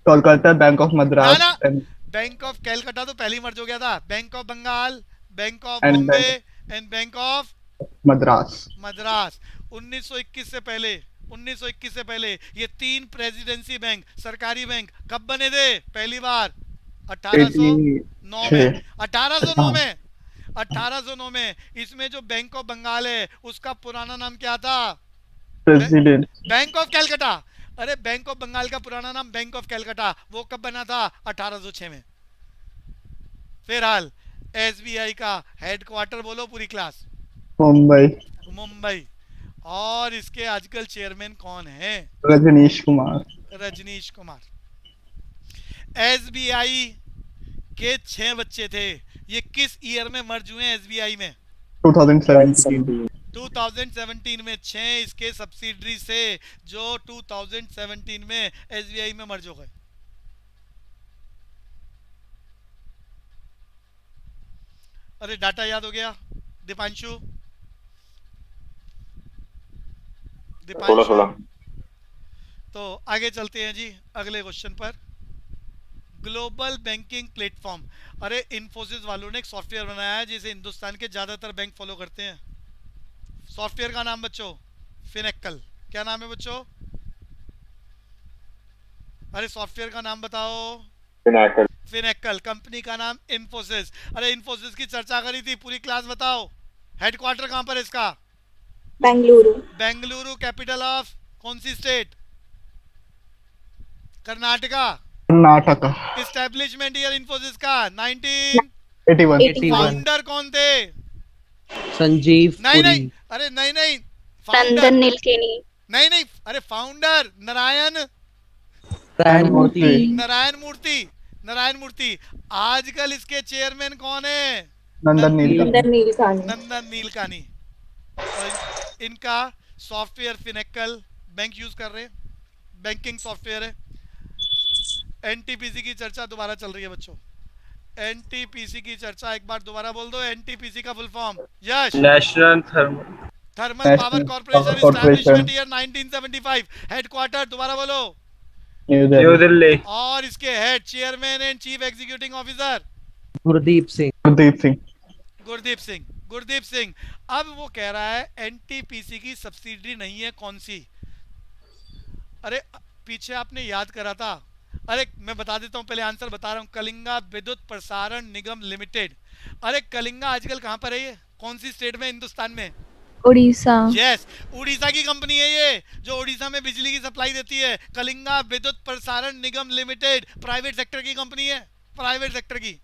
Kolkata, Bank of Madras, ना। and बैंक ऑफ कैलकाटा तो पहले ही मर्ज हो गया था। Bank of Bengal, bank of And Bombay and bank of Madras. Madras. 1921 से पहले, 1921 से पहले ये 3 प्रेसिडेंसी बैंक, सरकारी बैंक कब बने थे पहली बार? 1809 में। 1809 में, 1809 में। इसमें जो बैंक ऑफ बंगाल है उसका पुराना नाम क्या था? President. Bank of Calcutta. अरे बैंक ऑफ बंगाल का पुराना नाम बैंक ऑफ कैलकाटा, वो कब बना था? 1806 में। फिलहाल एसबीआई का हेडक्वार्टर बोलो पूरी क्लास। Mumbai. मुंबई। और इसके आजकल चेयरमैन कौन है? Rajneesh Kumar. Rajneesh Kumar. SBI के 6 बच्चे थे, ये किस ईयर में मर्ज हुए हैं एसबीआई में? 2017. 2017 में 6 इसके सब्सिडरी से जो 2017 में एसबीआई में मर्ज हो गए। अरे डाटा याद हो गया दीपांशु? थोड़ा। तो आगे चलते हैं जी अगले क्वेश्चन पर। Global banking platform. अरे इन्फोसिस वालों ने एक सॉफ्टवेयर बनाया है जिसे हिंदुस्तान के ज्यादातर बैंक फॉलो करते हैं। सॉफ्टवेयर का नाम बच्चों फिनेक्कल। क्या नाम है बच्चों? अरे सॉफ्टवेयर का नाम बताओ। फिनेक्कल। कंपनी का नाम इन्फोसिस। अरे इन्फोसिस की चर्चा करी थी, पूरी क्लास बताओ। हेडक्वार्टर कहां पर है इसका? बेंगलुरु। बेंगलुरु। कैपिटल ऑफ कौन सी स्टेट? Karnataka. Karnataka. Establishment year Infosys का 1981। 81. फाउंडर कौन थे? संजीव नहीं पुरी, नहीं, अरे नहीं नहीं, नंदन फाउंडर नीलकेनी, नहीं नहीं, अरे फाउंडर नारायण नारायण मूर्ति, नारायण मूर्ति। नारायण मूर्ति। आजकल इसके चेयरमैन कौन है? Nandan Nilekani. नंदन नीलकानी। नंदन नीलकानी। और इनका सॉफ्टवेयर फिनेक्कल बैंक यूज कर रहे हैं, बैंकिंग सॉफ्टवेयर है। एनटीपीसी की चर्चा दोबारा चल रही है बच्चों। एनटीपीसी की चर्चा एक बार दोबारा बोल दो। एनटीपीसी का full form Yash? National thermal thermal power National corporation. Power Corporation. Establishment year 1975। Headquarter दोबारा बोलो। New new Delhi. दिल्ली। और इसके head chairman and chief executive officer Gurdeep Singh, Gurdeep Singh. Gurdeep Singh. Gurdeep Singh. अब वो कह रहा है एनटीपीसी की सब्सिडरी नहीं है कौन सी? अरे पीछे आपने याद करा था। अरे मैं बता देता हूं, पहले आंसर बता रहा हूं। कलिंगा विद्युत प्रसारण निगम लिमिटेड। अरे कलिंगा आजकल कहां पर है? ये कौन सी स्टेट में हिंदुस्तान में? उड़ीसा, यस, उड़ीसा की कंपनी है ये, जो उड़ीसा में बिजली की सप्लाई देती है। कलिंगा विद्युत प्रसारण निगम लिमिटेड प्राइवेट सेक्टर की कंपनी है, प्राइवेट सेक्टर की।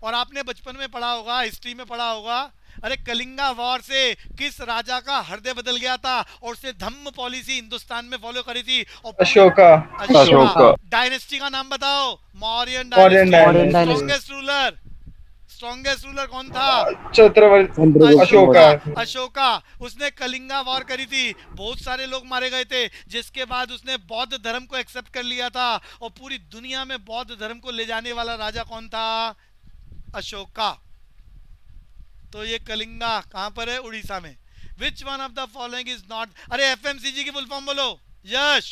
और आपने बचपन में पढ़ा होगा, हिस्ट्री में पढ़ा होगा, अरे कलिंगा वॉर से किस राजा का हृदय बदल गया था और उसने धम्म पॉलिसी हिंदुस्तान में फॉलो करी थी। और अशोका। अशोका। डायनेस्टी का नाम बताओ। Mauryan Mauryan dynasty. Dynasty. Strongest ruler, strongest ruler कौन था? छत्रपति अशोका। अशोका। उसने कलिंगा वॉर करी थी, बहुत सारे लोग मारे गए थे, जिसके बाद उसने बौद्ध धर्म को एक्सेप्ट कर लिया था। और पूरी दुनिया में बौद्ध धर्म को ले जाने वाला राजा कौन था? अशोका। तो ये कलिंगा कहां पर है? उड़ीसा में। Which one of the following is not? अरे एफएमसीजी की फुल फॉर्म बोलो Yash.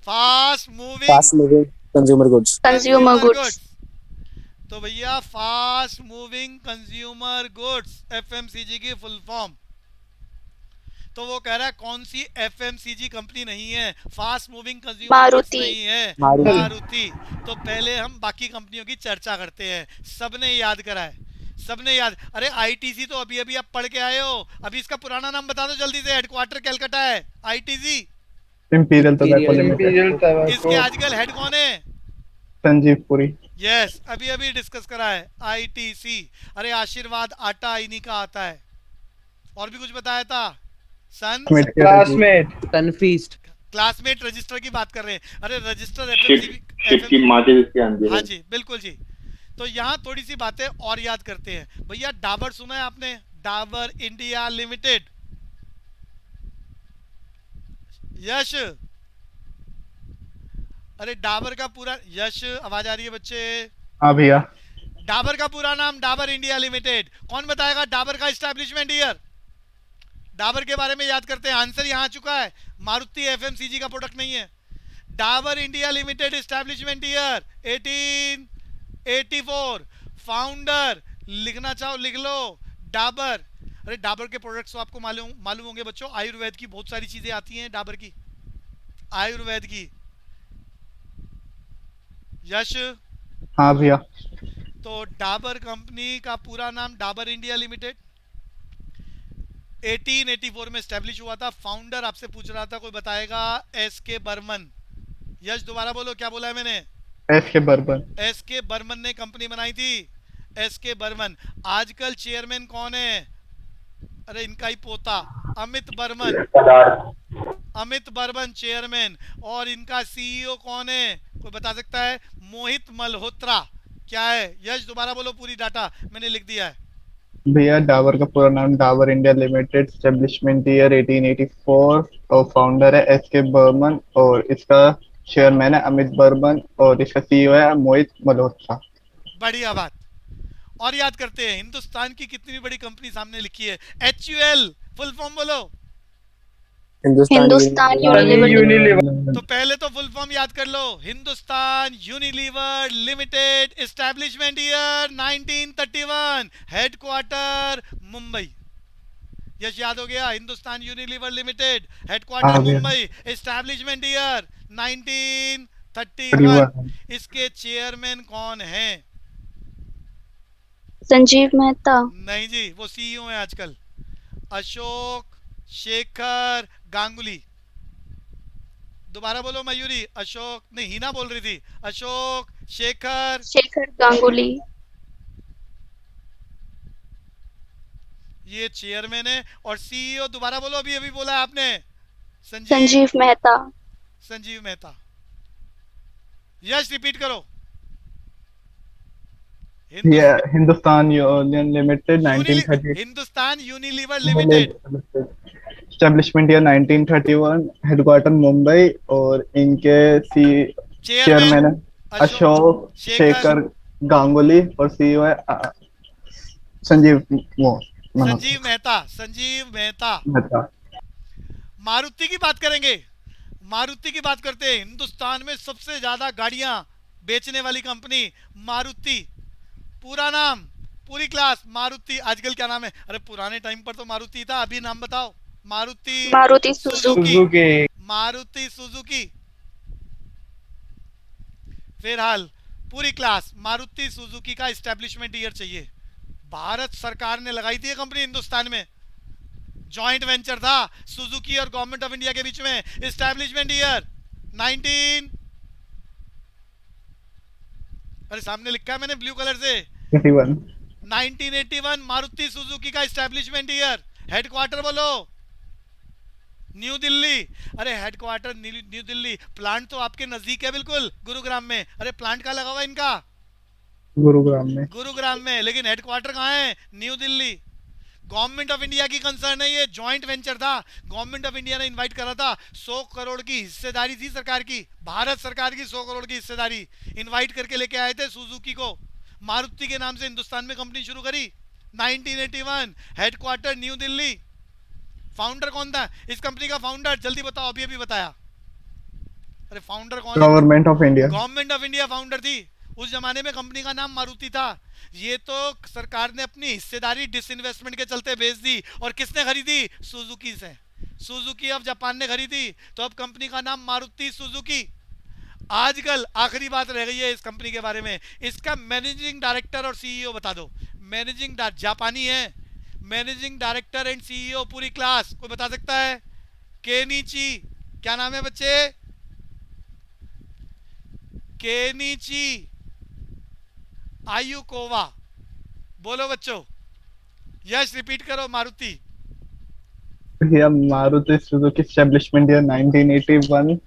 Fast moving consumer goods, consumer goods, तो भैया fast moving consumer goods FMCG की फुल फॉर्म। तो वो कह रहा है कौन सी एफएमसीजी कंपनी नहीं है? Fast moving consumer goods Maruti. नहीं है, मारुति। मारुति। तो पहले हम बाकी कंपनियों की चर्चा करते हैं। सबने याद करा है, सबने याद। अरे आईटीसी तो अभी अभी आप पढ़ के आए हो, अभी इसका पुराना नाम बता दो जल्दी से। हेडक्वार्टर कैलकाटा है। ITC. Imperial Tobacco Limited. Imperial इसके टबैको। आजकल हेड कौन है? Sanjeev Puri. यस, अभी अभी डिस्कस करा है। आईटीसी। अरे आशीर्वाद आटा इन्हीं का आता है। और भी कुछ बताया था सन क्लासमेट Confused. क्लासमेट रजिस्टर की बात कर रहे हैं। अरे रजिस्टर शिप की माँ के जिसके आंधी हाँ है। जी बिल्कुल जी। तो यहाँ थोड़ी सी बातें और याद करते हैं भैया। डाबर सुना है आपने? Dabur India limited. यश, अरे डाबर का पूरा, यश आवाज आ रही है बच्चे? हाँ भैया। डाबर का पूरा नाम डाबर इंडिया लिमिटेड। कौन बताएगा डाबर का एस्टैब्लिशमेंट ईयर? डाबर के बारे में याद करते हैं। आंसर यहाँ आ चुका है, मारुति एफएमसीजी का प्रोडक्ट नहीं है। Dabur India limited establishment year 1884। Founder लिखना चाहो लिख लो, डाबर। अरे डाबर के प्रोडक्ट्स तो आपको मालूम मालूम होंगे बच्चों। आयुर्वेद की बहुत सारी चीजें आती हैं डाबर की, आयुर्वेद की। यश, हाँ भैया। तो डाबर कंपनी का पूरा नाम डाबर इंडिया लिमिटेड 1884 में स्टैब्लिश हुआ था। फाउंडर आपसे पूछ रहा था, कोई बताएगा? एस के बर्मन। यश दोबारा बोलो, क्या बोला है मैंने? एस के बर्मन। एस के बर्मन ने कंपनी बनाई थी। एस के बर्मन। आजकल चेयरमैन कौन है? अरे इनका ही पोता अमित बर्मन। अमित बर्मन चेयरमैन। और इनका सीईओ कौन है, कोई बता सकता है? मोहित मल्होत्रा। क्या है यश? दोबारा बोलो, पूरी डाटा मैंने लिख दिया है। भैया डाबर का पूरा नाम Dabur India limited, establishment year 1884 और फाउंडर है एस के बर्मन और इसका चेयरमैन है अमित बर्मन और इसका सीईओ है मोहित मल्होत्रा। बढ़िया बात। और याद करते हैं, हिंदुस्तान की कितनी बड़ी कंपनी सामने लिखी है? HUL फुल फॉर्म बोलो। हिंदुस्तान यूनिलीवर। तो पहले तो फुल फॉर्म याद कर लो, Hindustan Unilever limited, establishment year 1931, headquarter Mumbai. Yash याद हो गया? हिंदुस्तान यूनिलीवर लिमिटेड, हेडक्वार्टर हाँ भैया। Mumbai, establishment year 1931। 31। इसके चेयरमैन कौन हैं? संजीव मेहता। नहीं जी, वो सीईओ है आजकल। अशोक शेखर गांगुली। दोबारा बोलो मयूरी। अशोक नहीं, हिना बोल रही थी। अशोक शेखर शेखर गांगुली। ये चेयरमैन है। और सीईओ दोबारा बोलो, अभी अभी बोला है आपने। संजीव मेहता। संजीव मेहता। यश रिपीट करो। Hindustan union limited 1930। Hindustan Unilever limited, establishment year 1931, headquarter Mumbai और इनके चेयरमैन है अशोक शेखर गांगुली और सीईओ है संजीव मेहता। संजीव मेहता। मेहता। मारुति की बात करेंगे। मारुति की बात करते हैं। हिंदुस्तान में सबसे ज्यादा गाड़ियां बेचने वाली कंपनी मारुति। पूरा नाम, पूरी क्लास मारुति। आजकल क्या नाम है? अरे पुराने टाइम पर तो मारुति था, अभी नाम बताओ। मारुति सुजुकी। मारुति सुजुकी। फिलहाल पूरी क्लास मारुति सुजुकी का एस्टैब्लिशमेंट ईयर चाहिए। भारत सरकार ने लगाई थी ये कंपनी हिंदुस्तान में, जॉइंट वेंचर था सुजुकी और गवर्नमेंट ऑफ इंडिया के बीच में। एस्टैब्लिशमेंट ईयर 19, अरे सामने लिखा है मैंने ब्लू कलर से, 1981 मारुति सुजुकी का एस्टैब्लिशमेंट ईयर। हेडक्वार्टर बोलो। न्यू दिल्ली। अरे हेडक्वार्टर न्यू दिल्ली। प्लांट तो आपके नजदीक है बिल्कुल, गुरुग्राम में। अरे प्लांट कहाँ लगा हुआ है इनका? गुरुग्राम में। लेकिन हेडक्वार्टर कहाँ है? New Delhi. Government of India की कंसर्न है ये, जॉइंट वेंचर था। गवर्नमेंट ऑफ इंडिया ने इनवाइट करा था। 100 करोड़ की हिस्सेदारी थी सरकार की, भारत सरकार की 100 करोड़ की हिस्सेदारी इनवाइट करके लेके आए थे सुजुकी को। मारुति के नाम से हिंदुस्तान में कंपनी शुरू करी 1981, हेडक्वार्टर न्यू दिल्ली। फाउंडर कौन था इस कंपनी का? फाउंडर जल्दी बताओ, अभी अभी बताया। अरे फाउंडर कौन? Government of India. Government of India founder थी। उस जमाने में कंपनी का नाम मारुति था। ये तो सरकार ने अपनी हिस्सेदारी डिसइन्वेस्टमेंट के चलते बेच दी। और किसने खरीदी? सुजुकी से। सुजुकी ऑफ जापान ने खरीदी, तो अब कंपनी का नाम मारुति सुजुकी। आजकल आखिरी बात रह गई है इस कंपनी के बारे में, इसका मैनेजिंग डायरेक्टर और सीईओ बता दो। मैनेजिंग जापानी है, मैनेजिंग डायरेक्टर एंड सीईओ पूरी क्लास, कोई बता सकता है? केनिची। क्या नाम है बच्चे? Kenichi Ayukawa. बोलो बच्चों। यश रिपीट करो। मारुति भैया Maruti Suzuki establishment year 1981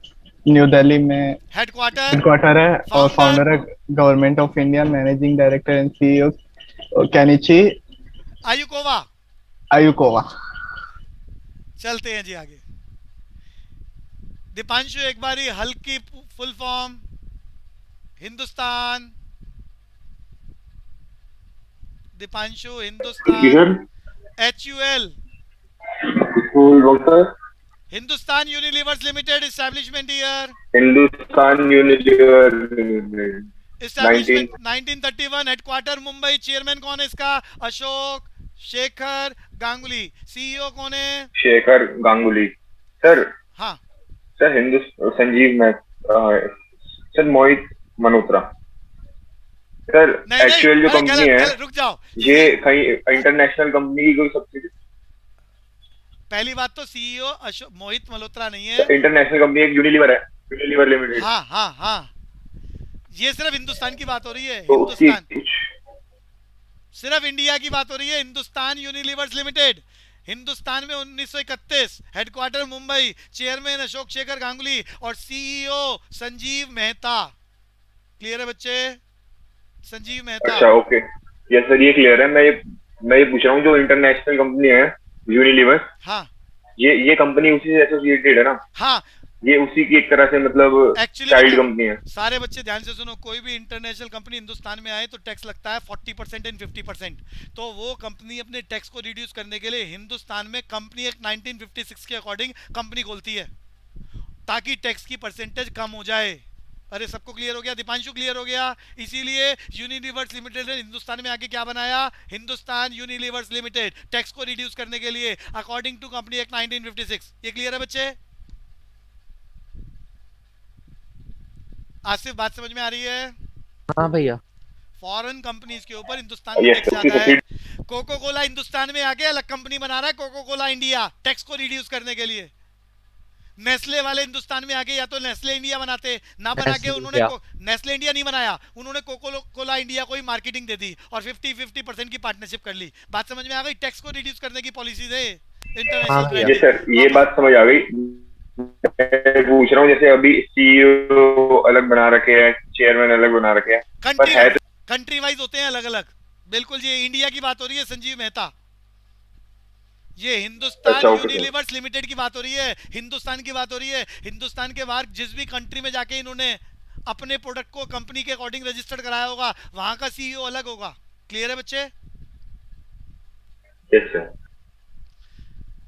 new Delhi में हेडक्वार्टर हेडक्वार्टर है और फाउंडर है government of India, managing director and CEO Kenichi Ayukawa. Ayukawa. चलते हैं जी आगे। दीपांशु एक बारी हल्की full form. Hindustan, Deepanshu Hindustan, HUL Hindustan Unilevers limited establishment year Hindustan Unilever limited establishment 1931, headquarter Mumbai. Chairman कौन है इसका? अशोक शेखर गांगुली। सीईओ कौन है? शेखर गांगुली। सर हाँ सर संजीव में सर मोहित मल्होत्रा। सर नहीं एक्चुअल जो अरे कंपनी है रुक जाओ। ये कहीं इंटरनेशनल कंपनी की कोई सब्सिडी? पहली बात तो सीईओ अशोक मोहित मल्होत्रा नहीं है। इंटरनेशनल कंपनी एक यूनिलीवर है, यूनिलीवर लिमिटेड। हाँ हाँ हाँ, ये सिर्फ हिंदुस्तान की बात हो रही है। तो उसकी हिंदुस्तान, सिर्फ इंडिया की बात हो रही है। हिंदुस्तान यूनिलीवर्स लिमिटेड हिंदुस्तान में 1931, हेडक्वार्टर मुंबई। चेयरमैन अशोक शेखर गांगुली और सीईओ संजीव मेहता। क्लियर है बच्चे? संजीव मेहता। अच्छा ओके, यस सर ये क्लियर है। मैं ये पूछ रहा हूँ जो इंटरनेशनल कंपनी है यूनिलीवर, हाँ ये कंपनी उसी से एसोसिएटेड है ना? हाँ, ये उसी की एक तरह से मतलब एक्चुअली चाइल्ड कंपनी है। सारे बच्चे ध्यान से सुनो, कोई भी इंटरनेशनल कंपनी हिंदुस्तान में आए तो टैक्स लगता है 40% एंड 50%। तो वो कंपनी अपने टैक्स को रिड्यूस करने के लिए हिंदुस्तान में कंपनी एक्ट 1956 के अकॉर्डिंग कंपनी खोलती है ताकि टैक्स की परसेंटेज कम हो जाए। अरे सबको क्लियर हो गया? दीपांशु क्लियर हो गया? इसीलिए यूनिलीवर्स लिमिटेड ने हिंदुस्तान में आके क्या बनाया? हिंदुस्तान यूनिलीवर्स लिमिटेड, टैक्स को रिड्यूस करने के लिए अकॉर्डिंग टू कंपनी एक्ट 1956। ये क्लियर है बच्चे? आसिफ बात समझ में आ रही है? हाँ भैया। फॉरेन कंपनीज के ऊपर हिंदुस्तान में टैक्स आता है। कोको कोला हिंदुस्तान में आके अलग कंपनी बना रहा है, कोको कोला इंडिया, टैक्स को रिड्यूस करने के लिए। नेस्ले वाले हिंदुस्तान में आके या तो नेस्ले इंडिया बनाते, ना बना के उन्होंने नेस्ले इंडिया नहीं बनाया, उन्होंने कोको कोला इंडिया को ही मार्केटिंग दे दी और 50-50% की पार्टनरशिप कर ली। बात समझ में आ गई? टैक्स को रिड्यूस करने की पॉलिसी है इंटरनेशनल। ये सर ये बात समझ आ गई। पूछ रहा हूँ जैसे अभी सीईओ अलग बना रखे हैं, चेयरमैन अलग बना रखे हैं, कंट्री वाइज होते हैं अलग अलग। बिल्कुल, ये इंडिया की बात हो रही है संजीव मेहता। ये हिंदुस्तान यूनिलीवर्स लिमिटेड की बात हो रही है, हिंदुस्तान की बात हो रही है। हिंदुस्तान के बाहर जिस भी कंट्री में जाके इन्होंने अपने प्रोडक्ट को कंपनी के अकॉर्डिंग रजिस्टर्ड कराया होगा, वहां का सीईओ अलग होगा। क्लियर है बच्चे? Yes sir.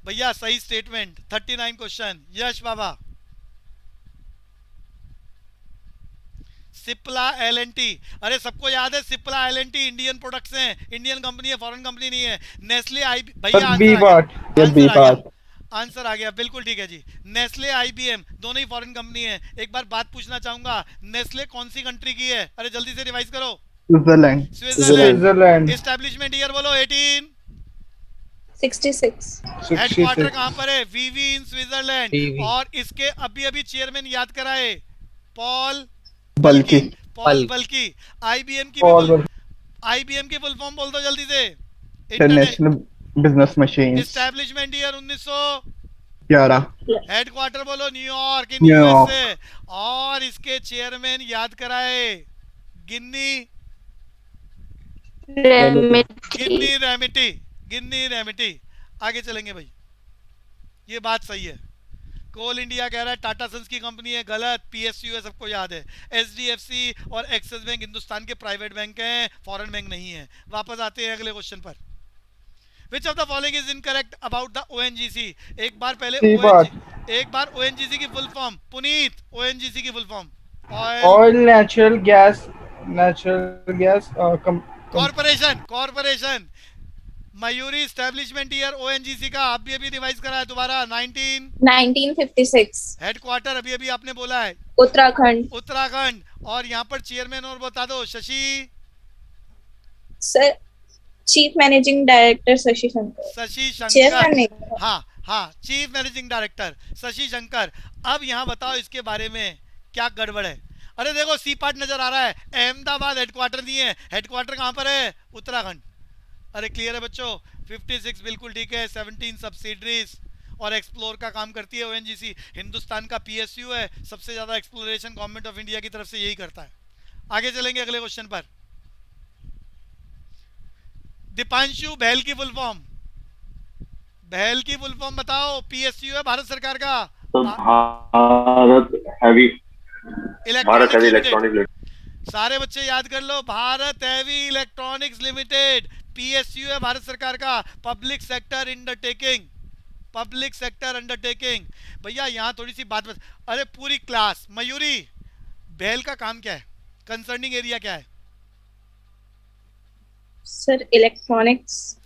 भैया सही स्टेटमेंट। 39 क्वेश्चन। यश बाबा। सिप्ला एल&टी, अरे सबको याद है सिप्ला एल&टी इंडियन प्रोडक्ट्स हैं, इंडियन कंपनी है, फॉरेन कंपनी नहीं है। नेस्ले भैया आंसर आ गया, बिल्कुल ठीक है जी। नेस्ले IBM दोनों ही फॉरेन कंपनी है। एक बार बात पूछना चाहूंगा, नेस्ले कौन सी कंट्री की है? अरे जल्दी से रिवाइज करो। स्विट्जरलैंड। एस्टैब्लिशमेंट ईयर बोलो। 66। हेडक्वार्टर कहां पर है? वीवी इन स्विट्जरलैंड। और इसके अभी अभी चेयरमैन याद कराए, पॉल बल्की। IBM की फुल फॉर्म बोल दो जल्दी से। International business machine. Establishment year 1911। Headquarter बोलो न्यूयॉर्क इन यूएसए। और इसके चेयरमैन याद कराए, गिन्नी रेमिटी। आगे चलेंगे भाई, ये बात सही है। कोल इंडिया कह रहा है टाटा सन्स की कंपनी है, गलत। PSU है, सबको याद है। SDFC और एक्सिस बैंक हिंदुस्तान के प्राइवेट बैंक हैं, फॉरेन बैंक नहीं है। वापस आते हैं अगले क्वेश्चन पर। Which of the following is incorrect about the ONGC? एक बार ONGC की फुल फॉर्म। पुनीत, ONGC की full form? Oil natural gas corporation. Mayuri establishment year ONGC का अभी रिवाइज करा है दोबारा। 1956। हेडक्वार्टर अभी आपने बोला है उत्तराखंड। और यहाँ पर चेयरमैन और बता दो। Shashi sir, chief managing director Shashi Shankar. हाँ, chief managing director Shashi Shankar. अब यहाँ बताओ इसके बारे में क्या गड़बड़ है? अरे देखो सी पार्ट नजर आ रहा है, अहमदाबाद हेडक्वार्टर नहीं है। हेडक्वार्टर कहाँ पर है? उत्तराखंड। अरे क्लियर है बच्चों? 56 बिल्कुल ठीक है। 17 सब्सिडरीज और एक्सप्लोर का काम करती है। ओएनजीसी हिंदुस्तान का पीएसयू है, सबसे ज़्यादा एक्सप्लोरेशन गवर्नमेंट ऑफ इंडिया की तरफ से यही करता है। आगे चलेंगे अगले क्वेश्चन पर। दीपांशु, भैल की फुल फॉर्म, भैल की फुल फॉर्म बताओ। पीएसयू है भारत सरकार का। तो भारत हैवी इलेक्ट्रॉनिक्स। सारे बच्चे याद कर लो, Bharat heavy electronics limited PSU है भारत सरकार का। Public sector undertaking, public sector undertaking. भैया यहाँ थोड़ी सी बात अरे पूरी क्लास, मयूरी भैल का काम क्या है, कंसर्निंग एरिया क्या है? Sir electronics.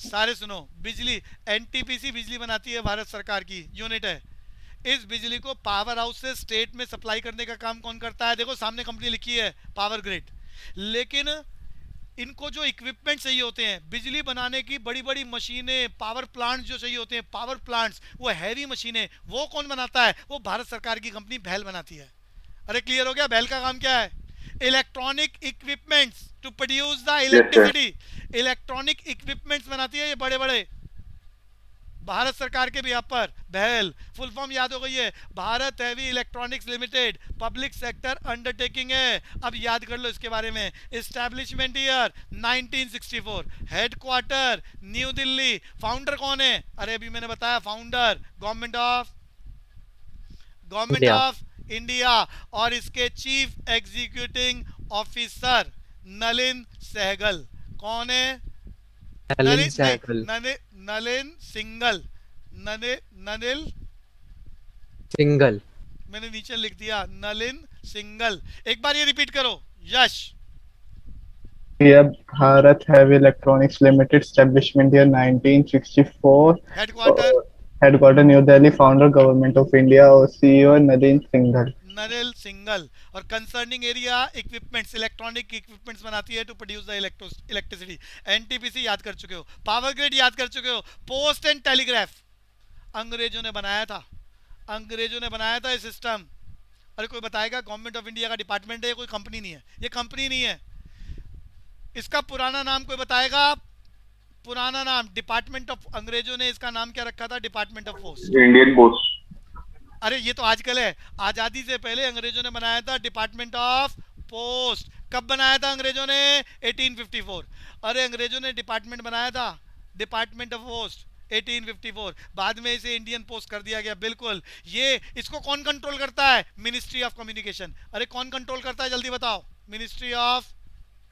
सारे सुनो, बिजली, एनटीपीसी बिजली बनाती है भारत सरकार की यूनिट है। इस बिजली को पावर हाउस से स्टेट में सप्लाई करने का काम कौन करता है? देखो सामने कंपनी लिखी है पावर ग्रिड, लेकिन इनको जो इक्विपमेंट चाहिए होते हैं बिजली बनाने की, बड़ी बड़ी मशीनें, पावर प्लांट्स जो चाहिए होते हैं, पावर प्लांट्स, वो हैवी मशीनें, वो कौन बनाता है? वो भारत सरकार की कंपनी भैल बनाती है। अरे क्लियर हो गया? भैल का काम क्या है? Electronic equipments to produce the electricity. Electronic equipments बनाती है ये बड़े बड़े, भारत सरकार के भी यहाँ पर भैल। फुल फॉर्म याद हो गई है, Bharat heavy electronics limited, public sector undertaking है। अब याद कर लो इसके बारे में। Establishment year 1964, headquarter new Delhi. Founder कौन है? अरे अभी मैंने बताया, फाउंडर गवर्नमेंट ऑफ इंडिया। और इसके chief executive officer Nalin Sehgal. कौन है? नलिन सहगल। नलिन सिंगल, नलिन सिंगल। मैंने नीचे लिख दिया नलिन सिंगल। एक बार ये रिपीट करो यश। ये Bharat heavy electronics limited, establishment year 1964, headquarter new Delhi, founder government of India और सीईओ नलिन सिंघल। नलिन सिंगल। और concerning area equipments, electronic equipments बनाती है to produce the electricity. NTPC याद कर चुके हो, पावर ग्रिड याद कर चुके हो, पोस्ट एंड टेलीग्राफ अंग्रेजों ने बनाया था, अंग्रेजों ने बनाया था ये सिस्टम। अरे कोई बताएगा? गवर्नमेंट ऑफ इंडिया का डिपार्टमेंट है, ये कोई कंपनी नहीं है, ये कंपनी नहीं है। इसका पुराना नाम कोई बताएगा? पुराना नाम डिपार्टमेंट ऑफ, अंग्रेजों ने इसका नाम क्या रखा था? Department of post, Indian post. अरे ये तो आजकल है, आजादी से पहले अंग्रेजों ने बनाया था डिपार्टमेंट ऑफ पोस्ट। कब बनाया था अंग्रेजों ने? 1854। अरे अंग्रेजों ने डिपार्टमेंट बनाया था डिपार्टमेंट ऑफ पोस्ट 1854, बाद में इसे इंडियन पोस्ट कर दिया गया। बिल्कुल। ये इसको कौन कंट्रोल करता है? Ministry of communication. अरे कौन कंट्रोल करता है जल्दी बताओ? Ministry of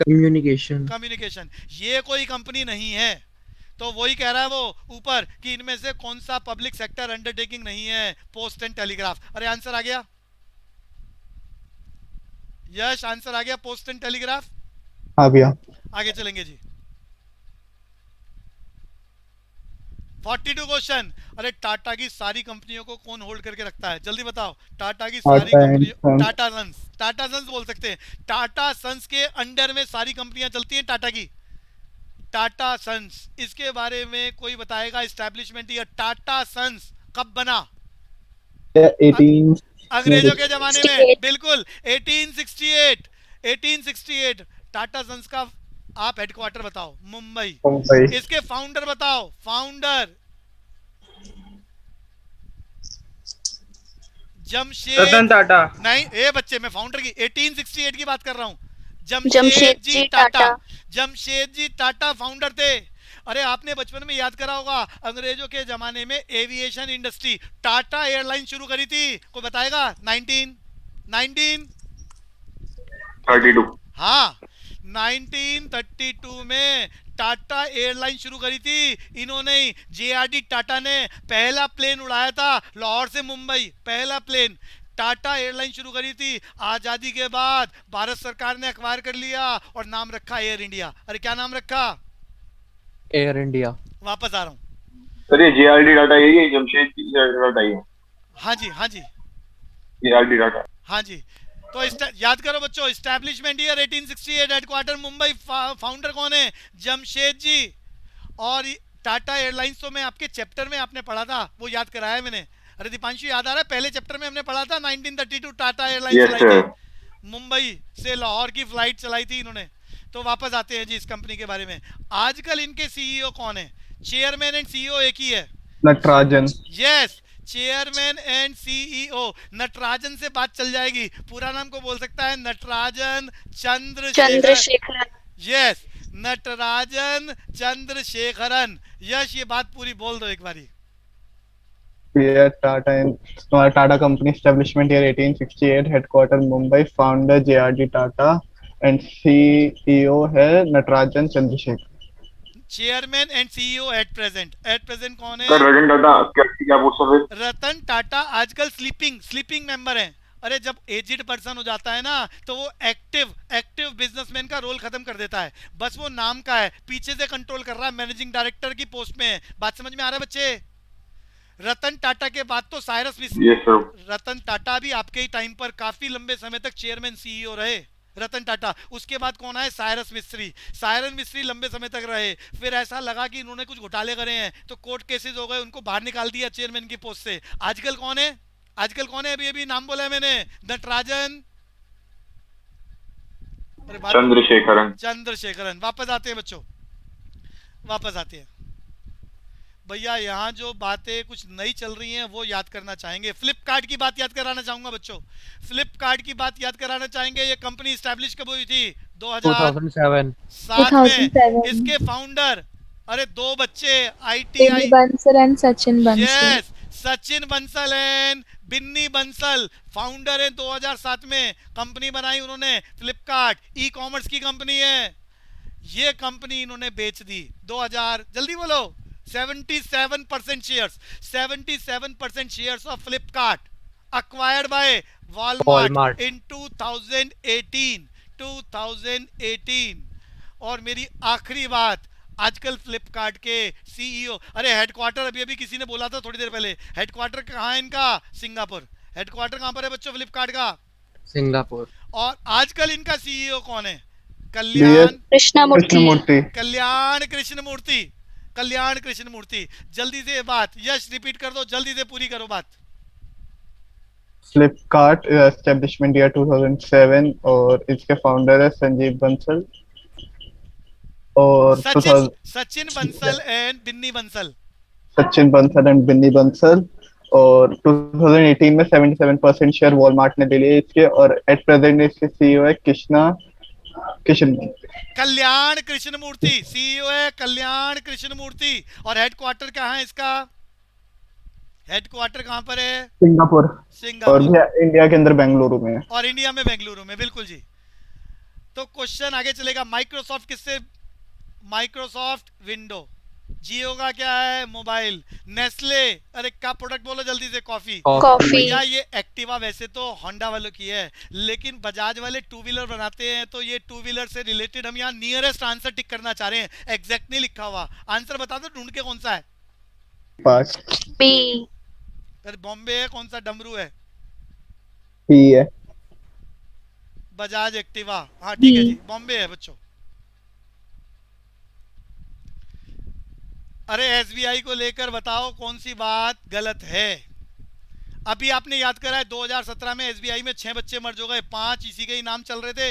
communication. ये कोई कंपनी नहीं है। तो वही कह रहा है वो ऊपर कि इनमें से कौन सा पब्लिक सेक्टर अंडरटेकिंग नहीं है? Post and telegraph. अरे आंसर आ गया यश, आंसर आ गया, पोस्ट एंड टेलीग्राफ। हाँ भैया। आगे चलेंगे जी। 42 क्वेश्चन। अरे टाटा की सारी कंपनियों को कौन होल्ड करके रखता है? जल्दी बताओ। टाटा की सारी कंपनियों, टाटा सन्स, टाटा सन्स बोल सकते हैं। टाटा सन्स के अंडर में सारी कंपनियां चलती हैं टाटा की, टाटा सन्स। इसके बारे में कोई बताएगा? एस्टैब्लिशमेंट ईयर टाटा सन्स कब बना? 18 अंग्रेजों के जमाने में। बिल्कुल 1868, 1868। टाटा सन्स का आप हेडक्वार्टर बताओ? मुंबई। इसके फाउंडर बताओ? फाउंडर जमशेद रतन टाटा। नहीं ए बच्चे, मैं फाउंडर की 1868 की बात कर रहा हूँ। जमशेदजी टाटा। जमशेदजी टाटा फाउंडर थे। अरे आपने बचपन में याद करा होगा, अंग्रेजों के जमाने में एविएशन इंडस्ट्री, टाटा एयरलाइन शुरू करी थी। कोई बताएगा? 1932। हाँ 1932 में टाटा एयरलाइन शुरू करी थी इन्होंने। जेआरडी टाटा ने पहला प्लेन उड़ाया था लाहौर से मुंबई, पहला प्लेन टाटा एयरलाइन शुरू करी थी। आजादी के बाद भारत सरकार ने अक्वायर कर लिया और नाम रखा एयर इंडिया। अरे क्या नाम रखा? Air India. वापस आ रहा हूँ। अरे जेआरडी टाटा यही है, जमशेदजी टाटा ही है। हाँ जी, हाँ जी, जेआरडी टाटा। हाँ जी। तो याद करो बच्चों, establishment year 1868, headquarter Mumbai, founder कौन है? जमशेद जी। और टाटा एयरलाइंस तो मैं आपके चैप्टर में आपने पढ़ा था, वो याद कराया है मैंने। अरे दीपांशु याद आ रहा है? पहले चैप्टर में हमने पढ़ा था 1932 टाटा एयरलाइंस चलाई थी, मुंबई से लाहौर की फ्लाइट चलाई थी इन्होंने। तो वापस आते हैं जी इस कंपनी के बारे में। आजकल इनके सीईओ कौन है? चेयरमैन एंड सीईओ एक ही है। Natarajan. Yes, chairman and CEO Natarajan से बात चल जाएगी। पूरा नाम को बोल सकता है नटराजन चंद्रशेखर। चंद्रशेखरन। यस, नटराजन चंद्रशेखरन। यश ये बात पूरी बोल दो एक बारी। Tata Company establishment year 1868, headquarter Mumbai, founder JRD Tata and CEO है Natarajan Chandrashekhar. Chairman and CEO at present कौन है? सर रतन टाटा क्या पूछ रहे थे? रतन टाटा आजकल स्लीपिंग मेंबर हैं। अरे जब एजिड पर्सन हो जाता है ना तो वो एक्टिव बिजनेसमैन का रोल खत्म कर देता है। बस वो नाम का है, पीछे से कंट्रोल कर रहा है, मैनेजिंग डायरेक्टर की पोस्ट में है। बात समझ में आ रहा है बच्चे? रतन टाटा के बाद तो साइरस मिस्त्री। Yes sir. रतन टाटा भी आपके ही टाइम पर काफी लंबे समय तक चेयरमैन सीईओ रहे, रतन टाटा। उसके बाद कौन आए? साइरस मिस्त्री लंबे समय तक रहे। फिर ऐसा लगा कि इन्होंने कुछ घोटाले करे हैं तो कोर्ट केसेस हो गए, उनको बाहर निकाल दिया चेयरमैन की पोस्ट से। आजकल कौन है? अभी अभी नाम बोला है मैंने, नटराजन चंद्रशेखरन। वापस आते हैं बच्चों, वापस आते हैं। भैया यहाँ जो बातें कुछ नई चल रही हैं वो याद करना चाहेंगे। फ्लिपकार्ट की बात याद कराना चाहूंगा बच्चों, फ्लिपकार्ट की बात याद कराना चाहेंगे। ये कंपनी स्टैब्लिश कब हुई थी? 2007 में। इसके फाउंडर, अरे दो बच्चे, ITI Bansal and Sachin Bansal. Yes, Sachin Bansal and Binny Bansal founder है। 2007 में कंपनी बनाई उन्होंने फ्लिपकार्ट, ई कॉमर्स की कंपनी है। ये कंपनी इन्होंने बेच दी 2000, जल्दी बोलो, 77% shares, 77% shares of Flipkart acquired by Walmart in 2018। और मेरी आखिरी बात, आजकल फ्लिपकार्ट के सीईओ, अरे हेडक्वार्टर अभी अभी किसी ने बोला था थोड़ी देर पहले, हेडक्वार्टर कहाँ है इनका? सिंगापुर। हेडक्वार्टर कहाँ पर है बच्चों फ्लिपकार्ट का? सिंगापुर। और आजकल इनका सीईओ कौन है? कल्याण कृष्णमूर्ति। जल्दी से बात, यश रिपीट कर दो, जल्दी से पूरी करो बात। फ्लिपकार्ट एस्टेब्लिशमेंट ईयर 2007 और इसके फाउंडर है संजीव बंसल और सचिन बंसल एंड बिन्नी बंसल। और 2018 में 77% शेयर वॉलमार्ट ने ले लिए इसके, और एट प्रेजेंट इसके सीईओ है कल्याण कृष्णमूर्ति। सीईओ है कल्याण कृष्णमूर्ति। और हेडक्वार्टर कहाँ है इसका? हेडक्वार्टर कहाँ पर है? सिंगापुर। और इंडिया के अंदर बेंगलुरु में है। और इंडिया में बेंगलुरु में, बिल्कुल जी। तो क्वेश्चन आगे चलेगा। माइक्रोसॉफ्ट किससे? Microsoft window. जियो का क्या है? मोबाइल। नेस्ले, अरे क्या प्रोडक्ट बोलो जल्दी से? कॉफी। भैया ये एक्टिवा वैसे तो होंडा वालों की है, लेकिन बजाज वाले टू व्हीलर बनाते हैं, तो ये टू व्हीलर से रिलेटेड हम यहाँ नियरेस्ट आंसर टिक करना चाह रहे हैं। एग्जैक्ट नहीं लिखा हुआ, आंसर बता दो ढूंढ के कौन सा है? बी। अरे बॉम्बे है, कौन सा डमरू है? पी है। बजाज एक्टिवा, हाँ ठीक है जी, बॉम्बे है बच्चों। अरे एसबीआई को लेकर बताओ कौन सी बात गलत है? अभी आपने याद करा है 2017 में एसबीआई में 6 बच्चे मर्ज हो गए, 5 इसी के ही नाम चल रहे थे,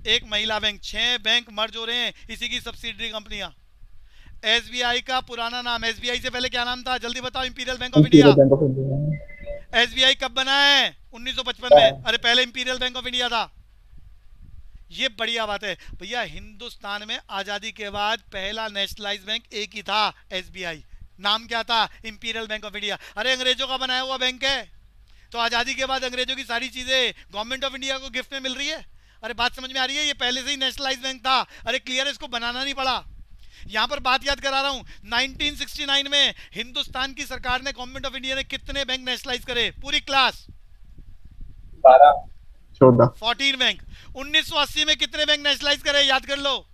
एक महिला बैंक। 6 बैंक मर्ज हो रहे हैं, इसी की सब्सिडरी कंपनियां। एसबीआई का पुराना नाम, एसबीआई से पहले क्या नाम था? जल्दी बताओ। Imperial bank of India. SBI कब बना है? 1955 में। अरे पहले इंपीरियल बैंक ऑफ इंडिया था। ये बढ़िया बात है भैया। हिंदुस्तान में आजादी के बाद पहला नेशनलाइज बैंक एक ही था, एसबीआई। नाम क्या था? Imperial bank of India. अरे अंग्रेजों का बनाया हुआ बैंक है, तो आजादी के बाद अंग्रेजों की सारी चीजें गवर्नमेंट ऑफ इंडिया को गिफ्ट में मिल रही है। अरे बात समझ में आ रही है? ये पहले से ही नेशनलाइज बैंक था। अरे क्लियर है, इसको बनाना नहीं पड़ा। यहां पर बात याद करा रहा हूं, 1969 में हिंदुस्तान की सरकार ने, गवर्नमेंट ऑफ इंडिया ने कितने बैंक नेशनलाइज करे? पूरी क्लास 14 बैंक। 1980 में कितने बैंक नेशनलाइज करे? याद कर लो।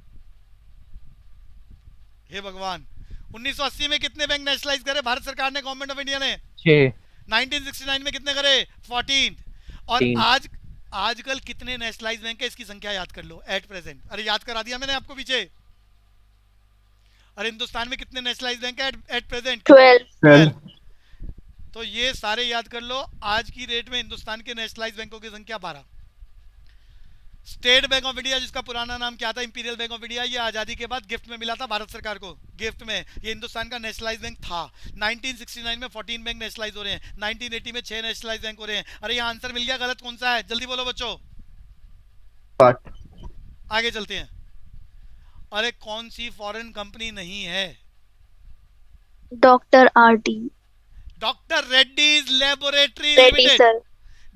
हे भगवान, 1980 में कितने बैंक नेशनलाइज करे भारत सरकार ने, गवर्नमेंट ऑफ इंडिया ने? 6। 1969 में कितने करे? 14। और आजकल कितने नेशनलाइज बैंक है, इसकी संख्या याद कर लो एट प्रेजेंट। अरे याद करा दिया मैंने आपको पीछे। अरे हिंदुस्तान में कितने नेशनलाइज बैंक है एट प्रेजेंट? 12। तो ये सारे याद कर लो। आज की डेट में हिंदुस्तान के नेशनलाइज बैंकों की संख्या 12। स्टेट बैंक ऑफ इंडिया, जिसका पुराना नाम क्या था, इंपीरियल बैंक ऑफ इंडिया, ये आज़ादी के बाद गिफ्ट में मिला था भारत सरकार को, गिफ्ट में। ये हिंदुस्तान का नेशनलाइज बैंक था। 1969 में 14 बैंक नेशनलाइज हो रहे हैं, 1980 में 6 नेशनलाइज बैंक हो रहे हैं। अरे यहाँ आंसर मिल गया, गलत कौन सा है, जल्दी बोलो बच्चों। आगे चलते हैं। अरे कौन सी फॉरेन कंपनी नहीं है? Doctor RD. Doctor Reddy's laboratory Reddy limited. Sir.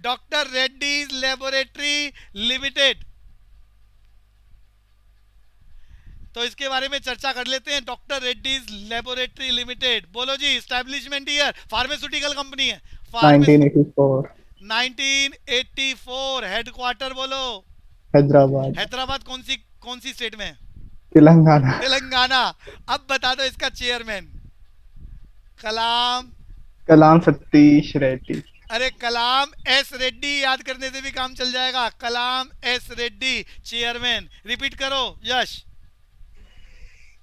Doctor Reddy's laboratory limited, तो इसके बारे में चर्चा कर लेते हैं। डॉक्टर रेड्डीज लेबोरेटरी लिमिटेड, बोलो जी। एस्टैब्लिशमेंट ईयर, फार्मास्यूटिकल कंपनी है। 1984 1984। हेडक्वार्टर बोलो। हैदराबाद। हैदराबाद कौन सी स्टेट में है? तेलंगाना। तेलंगाना। अब बता दो इसका चेयरमैन। कलाम सतीश रेड्डी। अरे कलाम एस रेड्डी, याद करने से भी काम चल जाएगा। कलाम एस रेड्डी चेयरमैन। रिपीट करो यश।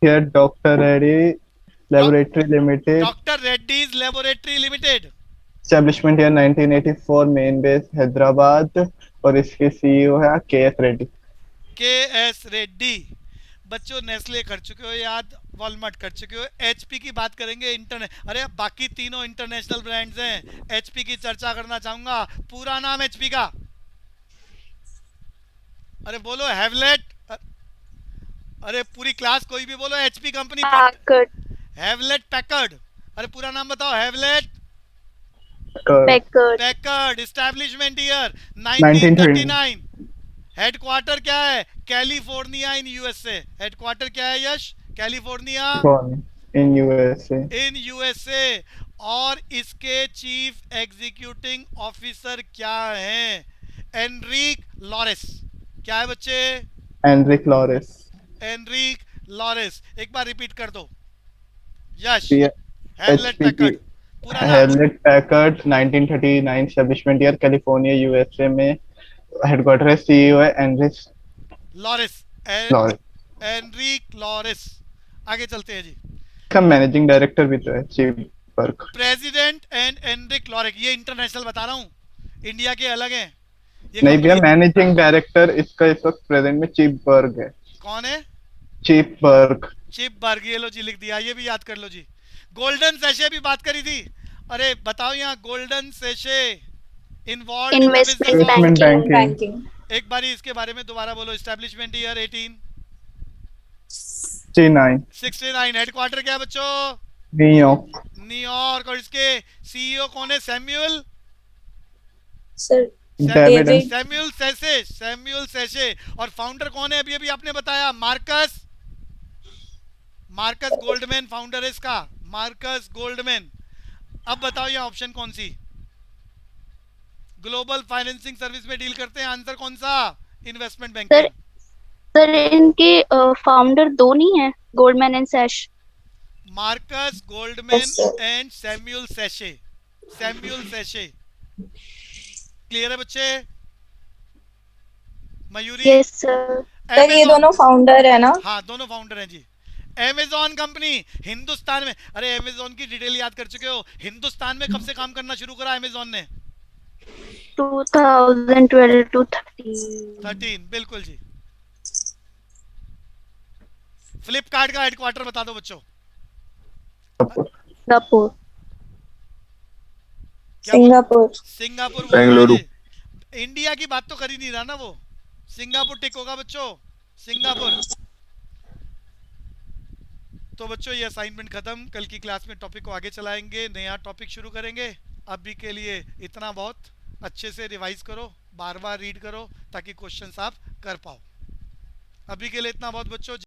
Here Dr. Reddy Laboratory Limited. Doctor Reddy's laboratory limited. Establishment year 1984, main base Hyderabad, और इसके सीईओ है के.एस. रेड्डी। के.एस. रेड्डी। बच्चों नेस्ले कर चुके हो याद, वॉलमार्ट कर चुके हो। एचपी की बात करेंगे, अरे बाकी तीनों इंटरनेशनल ब्रांड्स हैं। एचपी की चर्चा करना चाहूंगा। पूरा नाम एचपी का, अरे बोलो। हैवलेट। अरे पूरी क्लास कोई भी बोलो। HP company. Hewlett Packard. अरे पूरा नाम बताओ। Hewlett Packard. Establishment year 1939। Headquarter क्या है? California in USA. हेडक्वार्टर क्या है Yash? California in USA. In USA. और इसके चीफ एग्जीक्यूटिव ऑफिसर क्या हैं? Enrique Lores. क्या है बच्चे? Enrique Lores. Enrique Lores. एक बार रिपीट कर दो यश। Hewlett Packard. पूरा नाम। Hewlett Packard 1939, establishment year California USA में, हेडक्वार्टर है, सीईओ है Enrique Lores. Lores. Enrique Lores. आगे चलते हैं जी। का मैनेजिंग डायरेक्टर भी तो है चीफ बर्ग। President and Enrique Lores. ये इंटरनेशनल बता रहा हूँ, इंडिया के अलग हैं। नहीं भैया, मैनेजिंग डायरेक्टर इसका इस वक्त प्रेजेंट में चीफ बर्ग है। कौन है? चीफ बर्ग। चीफ बर्ग। ये लो जी, लिख दिया। ये भी याद कर लो जी। गोल्डन सेशे भी बात करी थी। अरे बताओ यहाँ, golden sachet involve investment banking. एक बारी इसके बारे में दोबारा बोलो। Establishment year 1869। हेडक्वार्टर क्या है बच्चों? न्यूयॉर्क। न्यूयॉर्क। और इसके सीईओ कौन है? Samuel sachet. और फाउंडर कौन है? अभी अभी आपने बताया, मार्कस गोल्डमैन फाउंडर है इसका। Marcus Goldman. अब बताओ यहाँ ऑप्शन कौन सी? ग्लोबल फाइनेंसिंग सर्विस में डील करते हैं। आंसर कौन सा? Investment banking. सर इनके फाउंडर दो नहीं है, Goldman and Sachs. Marcus Goldman and Samuel Sachs. Clear है बच्चे? मयूरी। Yes sir. ये दोनों फाउंडर है ना? हाँ दोनों फाउंडर हैं जी। अमेज़न कंपनी हिंदुस्तान में, अरे अमेज़न की डिटेल याद कर चुके हो। हिंदुस्तान में कब से काम करना शुरू करा अमेज़न ने? 2012 to 13। बिल्कुल जी। फ्लिपकार्ट का हेडक्वार्टर बता दो बच्चों। सिंगापुर। बेंगलुरु। इंडिया की बात तो कर ही नहीं रहा ना वो। सिंगापुर टिक होगा बच्चों, सिंगापुर। तो बच्चों ये असाइनमेंट खत्म। कल की क्लास में टॉपिक को आगे चलाएंगे, नया टॉपिक शुरू करेंगे। अभी के लिए इतना बहुत। अच्छे से रिवाइज करो, बार बार रीड करो ताकि क्वेश्चंस आप कर पाओ। अभी के लिए इतना बहुत बच्चों।